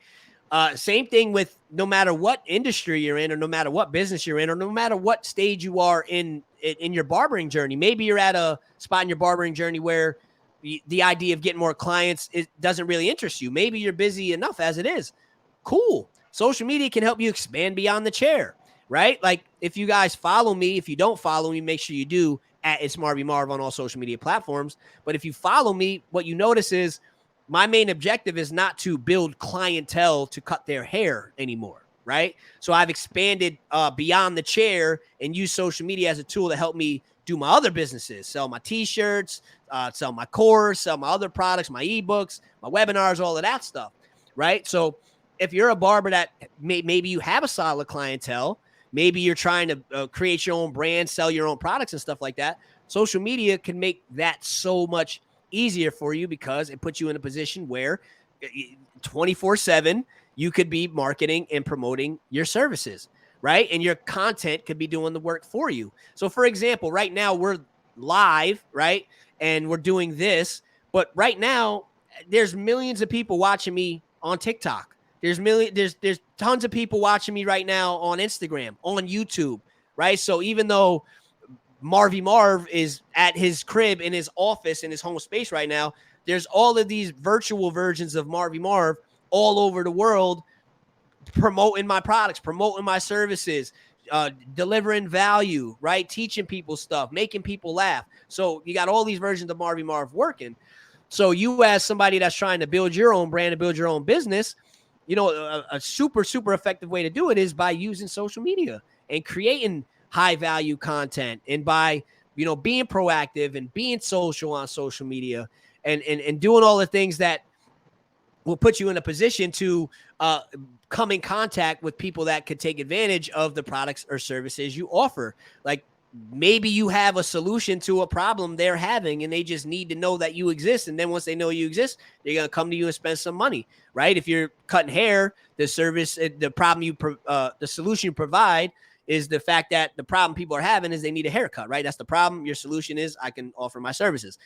Same thing with no matter what industry you're in, or no matter what business you're in, or no matter what stage you are in your barbering journey. Maybe you're at a spot in your barbering journey where the idea of getting more clients, it doesn't really interest you. Maybe you're busy enough as it is. Cool. Social media can help you expand beyond the chair, right? Like if you guys follow me, if you don't follow me, make sure you do at It's Marvy Marv on all social media platforms. But if you follow me, what you notice is my main objective is not to build clientele to cut their hair anymore, right? So I've expanded beyond the chair and use social media as a tool to help me do my other businesses, sell my t-shirts, sell my course, sell my other products, my ebooks, my webinars, all of that stuff, right? So if you're a barber that maybe you have a solid clientele, maybe you're trying to create your own brand, sell your own products and stuff like that, social media can make that so much easier for you because it puts you in a position where 24/7 you could be marketing and promoting your services, right? And your content could be doing the work for you. So for example, right now we're live, right? And we're doing this, but right now there's millions of people watching me on TikTok. There's tons of people watching me right now on Instagram, on YouTube, right? So even though Marvy Marv is at his crib in his office in his home space right now, there's all of these virtual versions of Marvy Marv all over the world promoting my products, promoting my services, delivering value, right? Teaching people stuff, making people laugh. So you got all these versions of Marvy Marv working. So you, as somebody that's trying to build your own brand and build your own business, a super, super effective way to do it is by using social media and creating high value content, and by, being proactive and being social on social media, and doing all the things that will put you in a position to come in contact with people that could take advantage of the products or services you offer. Like maybe you have a solution to a problem they're having and they just need to know that you exist. And then once they know you exist, they're going to come to you and spend some money, right? If you're cutting hair, the solution you provide is the fact that the problem people are having is they need a haircut, right? That's the problem. Your solution is I can offer my services.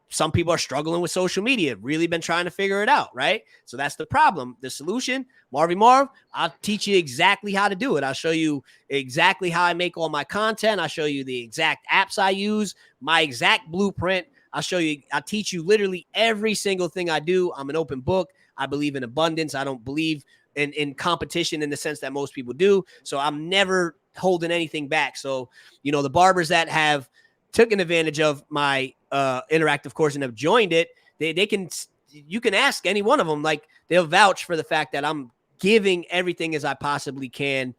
Some people are struggling with social media, really been trying to figure it out, right? So that's the problem. The solution, Marvy Marv, I'll teach you exactly how to do it. I'll show you exactly how I make all my content. I'll show you the exact apps I use, my exact blueprint. I teach you literally every single thing I do. I'm an open book. I believe in abundance. I don't believe in competition in the sense that most people do. So I'm never holding anything back. So, the barbers that have taken advantage of my interactive course and have joined it, they can, you can ask any one of them, like they'll vouch for the fact that I'm giving everything as I possibly can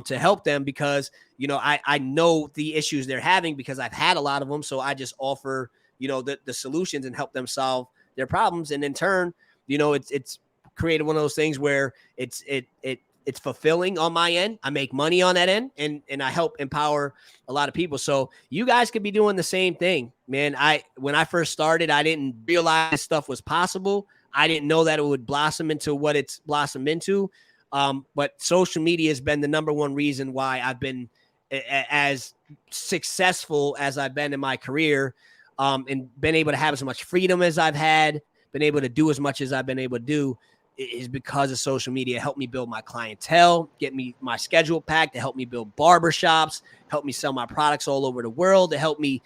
to help them, because I know the issues they're having because I've had a lot of them. So I just offer the solutions and help them solve their problems, and in turn, it's created one of those things where it's fulfilling on my end. I make money on that end, and I help empower a lot of people. So you guys could be doing the same thing, man. When I first started, I didn't realize this stuff was possible. I didn't know that it would blossom into what it's blossomed into. But social media has been the number one reason why I've been as successful as I've been in my career, and been able to have as much freedom as I've had, been able to do as much as I've been able to do, is because of social media. It helped me build my clientele, get me my schedule packed, to help me build barbershops, help me sell my products all over the world, to help me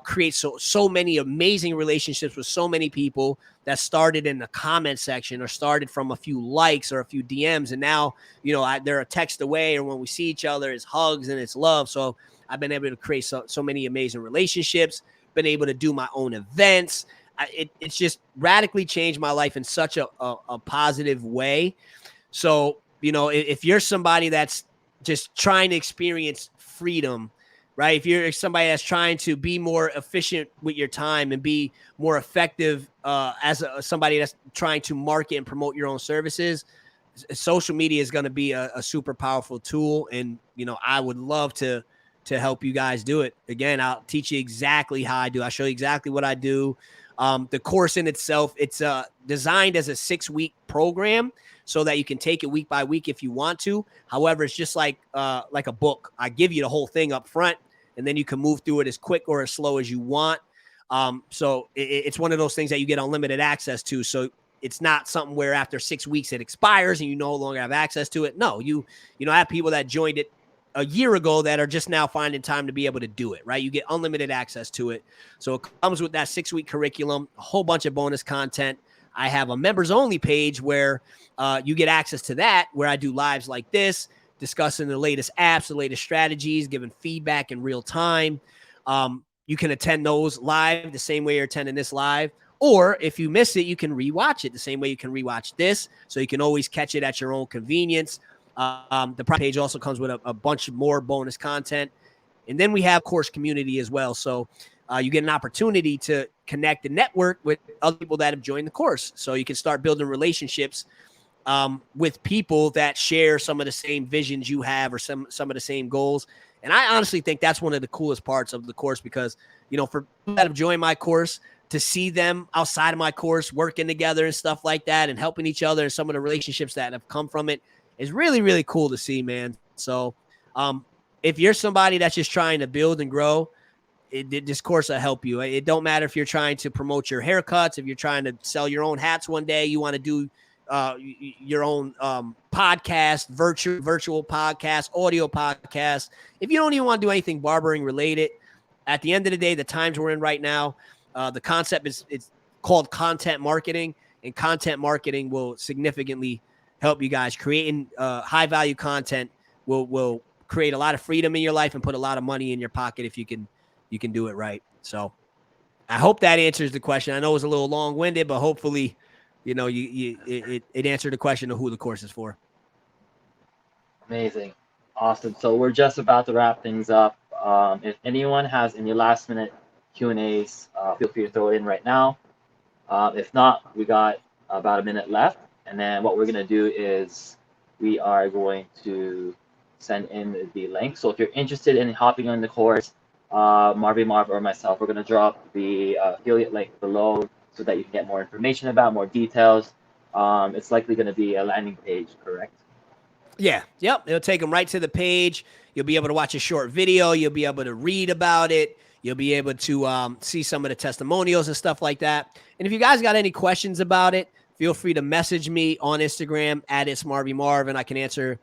create so many amazing relationships with so many people that started in the comment section or started from a few likes or a few DMs. And now, they're a text away, or when we see each other, it's hugs and it's love. So I've been able to create so many amazing relationships, been able to do my own events. It's just radically changed my life in such a positive way. So, if you're somebody that's just trying to experience freedom, right? If you're somebody that's trying to be more efficient with your time and be more effective as somebody that's trying to market and promote your own services, social media is going to be a super powerful tool. And, I would love to help you guys do it. Again, I'll teach you exactly how I do. I show you exactly what I do. The course in itself, it's designed as a 6-week program so that you can take it week by week if you want to. However, it's just like a book. I give you the whole thing up front, and then you can move through it as quick or as slow as you want. So it's one of those things that you get unlimited access to. So it's not something where after 6 weeks it expires and you no longer have access to it. No, I have people that joined it a year ago that are just now finding time to be able to do it, right? You get unlimited access to it. So it comes with that 6-week curriculum, a whole bunch of bonus content. I have a members only page where you get access to that, where I do lives like this, discussing the latest apps, the latest strategies, giving feedback in real time. You can attend those live the same way you're attending this live. Or if you miss it, you can rewatch it the same way you can rewatch this. So you can always catch it at your own convenience. The private page also comes with a bunch more bonus content. And then we have course community as well. So you get an opportunity to connect and network with other people that have joined the course. So you can start building relationships with people that share some of the same visions you have, or some of the same goals. And I honestly think that's one of the coolest parts of the course, because, for people that have joined my course, to see them outside of my course working together and stuff like that and helping each other, and some of the relationships that have come from it is really, really cool to see, man. So if you're somebody that's just trying to build and grow, this course will help you. It don't matter if you're trying to promote your haircuts, if you're trying to sell your own hats one day, you want to do your own podcast, virtual podcast, audio podcast. If you don't even want to do anything barbering related, at the end of the day, the times we're in right now, the concept it's called content marketing, and content marketing will significantly help you guys. Creating high value content will create a lot of freedom in your life and put a lot of money in your pocket if you can do it right. So I hope that answers the question. I know it was a little long winded, but hopefully, it answered the question of who the course is for. Amazing. Awesome. So we're just about to wrap things up. If anyone has any last minute Q&As, feel free to throw it in right now. If not, we got about a minute left. And then what we're going to do is we are going to send in the link. So if you're interested in hopping on the course, Marvy, Marv, or myself, we're going to drop the affiliate link below so that you can get more information about more details. It's likely going to be a landing page, correct? Yeah. Yep. It'll take them right to the page. You'll be able to watch a short video. You'll be able to read about it. You'll be able to see some of the testimonials and stuff like that. And if you guys got any questions about it, feel free to message me on Instagram at It's Marvy Marv, and I can answer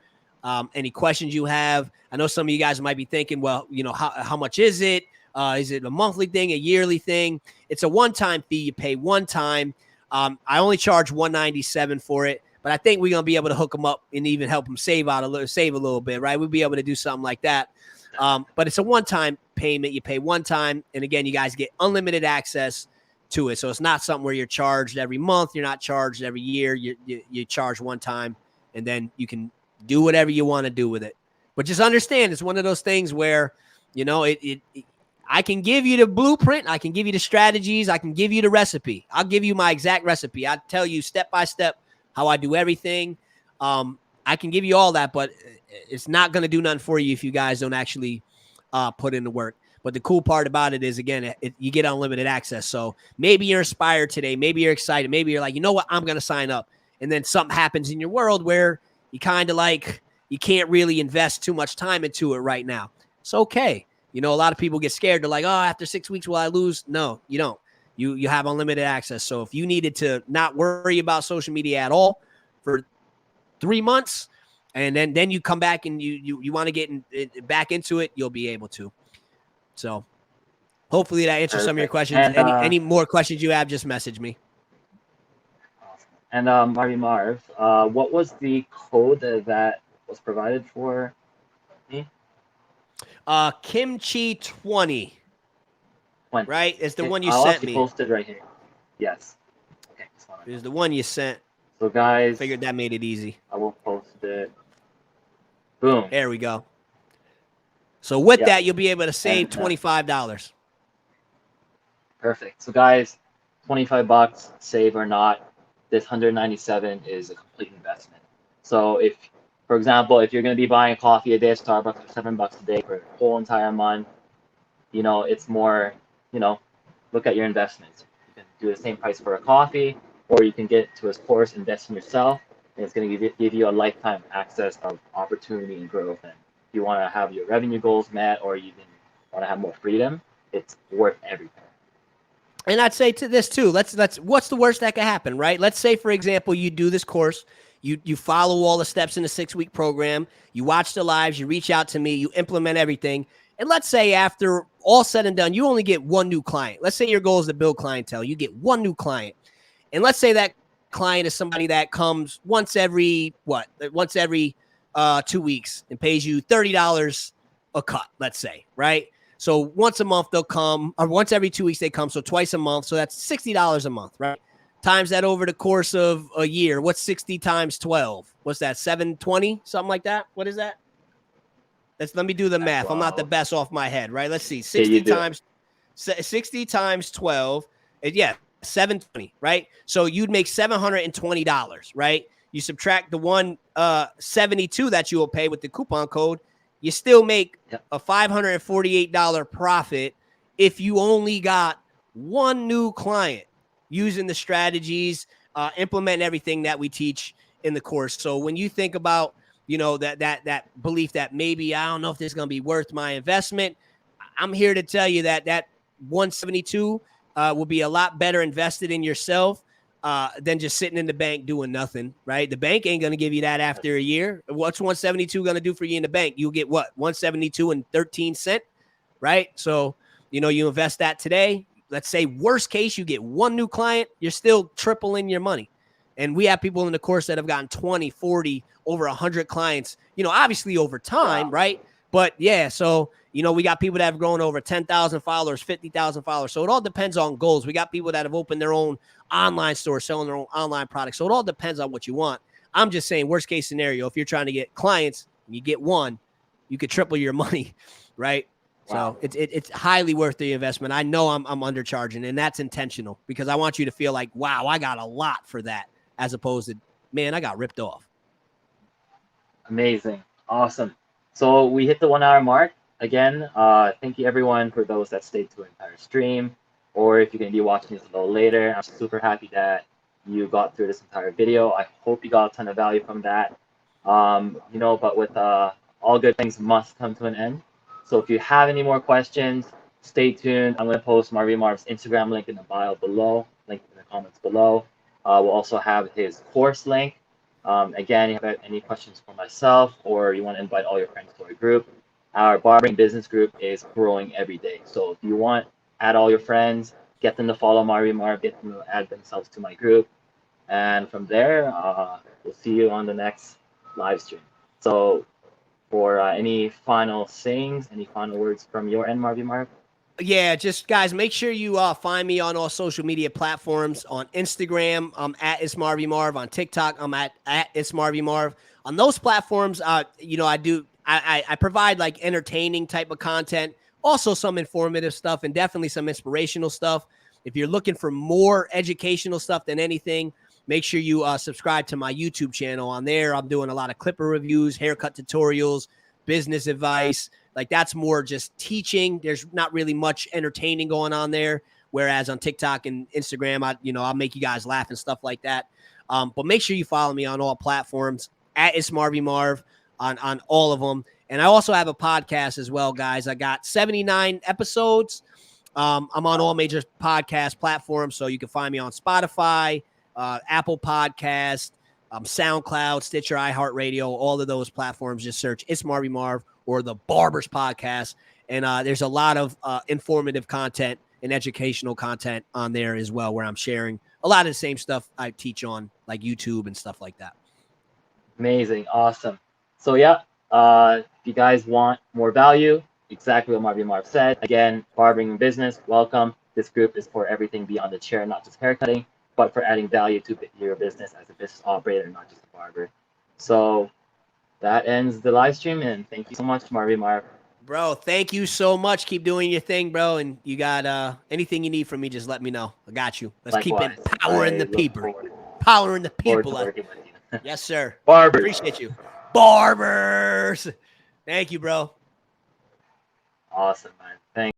any questions you have. I know some of you guys might be thinking, well, how much is it? Is it a monthly thing, a yearly thing? It's a one-time fee. You pay one time. I only charge $197 for it, but I think we're gonna be able to hook them up and even help them save a little bit, right? We'll be able to do something like that. But it's a one-time payment. You pay one time, and again, you guys get unlimited access to it. So it's not something where you're charged every month. You're not charged every year. You charge one time, and then you can do whatever you want to do with it. But just understand, it's one of those things where, I can give you the blueprint. I can give you the strategies. I can give you the recipe. I'll give you my exact recipe. I'll tell you step by step how I do everything. I can give you all that, but it's not going to do nothing for you if you guys don't actually put in the work. But the cool part about it is, again, you get unlimited access. So maybe you're inspired today. Maybe you're excited. Maybe you're like, you know what? I'm going to sign up. And then something happens in your world where you kind of like, you can't really invest too much time into it right now. It's okay. A lot of people get scared. They're like, oh, after 6 weeks, will I lose? No, you don't. You have unlimited access. So if you needed to not worry about social media at all for 3 months, and then you come back and you want to get back into it, you'll be able to. So hopefully that answers some of your questions. And Any more questions you have, just message me. awesome. And Marv, what was the code that was provided for me? Kimchi 20, 20. right? It's the Okay, one you I'll sent actually me. post it right here. Yes. Okay. It's the one you sent. So guys, Figured that made it easy. I will post it. Boom. There we go. So with Yeah. that, you'll be able to save And, $25. perfect. So guys, $25, save or not, this 197 is a complete investment. So if, for example, if you're going to be buying a coffee a day at Starbucks for $7 a day for a whole entire month, it's more, look at your investments. You can do the same price for a coffee, or you can get to a course, invest in yourself, and it's going to give you a lifetime access of opportunity and growth. And if you want to have your revenue goals met, or you even want to have more freedom, it's worth everything. And I'd say to this too, let's what's the worst that could happen, right? Let's say, for example, you do this course, you follow all the steps in the 6-week program, you watch the lives, you reach out to me, you implement everything. And let's say after all said and done, you only get one new client. Let's say your goal is to build clientele. You get one new client. And let's say that client is somebody that comes once every 2 weeks and pays you $30 a cut, let's say, right? So once a month they'll come, or once every 2 weeks they come. So twice a month. So that's $60 a month, right? Times that over the course of a year. What's 60 times 12? What's that? 720? Something like that? What is that? Let me do the math. I'm not the best off my head, right? Let's see. 60 times 12. Yeah, 720, right? So you'd make $720, right? You subtract the 172 that you will pay with the coupon code, you still make a $548 profit if you only got one new client using the strategies, implement everything that we teach in the course. So when you think about, that belief that maybe I don't know if this is going to be worth my investment, I'm here to tell you that 172 will be a lot better invested in yourself than just sitting in the bank doing nothing, right? The bank ain't going to give you that after a year. What's 172 going to do for you in the bank? You'll get what? 172 and 13 cents, right? So, you invest that today. Let's say worst case, you get one new client, you're still tripling your money. And we have people in the course that have gotten 20, 40, over 100 clients, obviously over time, right? But yeah, so, we got people that have grown over 10,000 followers, 50,000 followers. So it all depends on goals. We got people that have opened their own online store, selling their own online products. So it all depends on what you want. I'm just saying, worst case scenario, if you're trying to get clients and you get one, you could triple your money, right? Wow. So it's highly worth the investment. I know I'm undercharging, and that's intentional because I want you to feel like, wow, I got a lot for that, as opposed to, man, I got ripped off. Amazing. Awesome. So we hit the 1 hour mark. Again, thank you everyone for those that stayed to the entire stream, or if you're going to be watching this a little later. I'm super happy that you got through this entire video. I hope you got a ton of value from that. But with all good things must come to an end. So if you have any more questions, stay tuned. I'm going to post Marvy Marv's Instagram link in the bio below, link in the comments below. We'll also have his course link. Again, if you have any questions for myself or you want to invite all your friends to our group, our barbering business group is growing every day. So if you want, add all your friends, get them to follow Marvy Marv, get them to add themselves to my group, and from there, we'll see you on the next live stream. So for any final sayings, any final words from your end, Marvy Marv? Yeah, just guys, make sure you find me on all social media platforms. On Instagram, I'm at It's Marvy Marv. On TikTok, I'm at It's Marvy Marv. On those platforms, I provide like entertaining type of content, also some informative stuff, and definitely some inspirational stuff. If you're looking for more educational stuff than anything, make sure you subscribe to my YouTube channel. On there, I'm doing a lot of clipper reviews, haircut tutorials, business advice. Like that's more just teaching. There's not really much entertaining going on there. Whereas on TikTok and Instagram, I'll make you guys laugh and stuff like that. But make sure you follow me on all platforms at It's Marvy Marv on all of them. And I also have a podcast as well, guys. I got 79 episodes. I'm on all major podcast platforms, so you can find me on Spotify, Apple Podcast, SoundCloud, Stitcher, iHeartRadio, all of those platforms. Just search It's Marvy Marv or the Barbers podcast. And there's a lot of informative content and educational content on there as well, where I'm sharing a lot of the same stuff I teach on like YouTube and stuff like that. Amazing, awesome. So yeah, if you guys want more value, exactly what Marvy Marv said. Again, barbering business, welcome. This group is for everything beyond the chair, not just haircutting, but for adding value to your business as a business operator, not just a barber. So that ends the live stream, and thank you so much, Marvy Marv. Bro, thank you so much. Keep doing your thing, bro. And you got anything you need from me, just let me know. I got you. Let's keep Likewise, empowering the I look people. Powering the forward people. to working with you. Yes, sir. Barbers. Appreciate you. Barbers. Thank you, bro. Awesome, man. Thanks.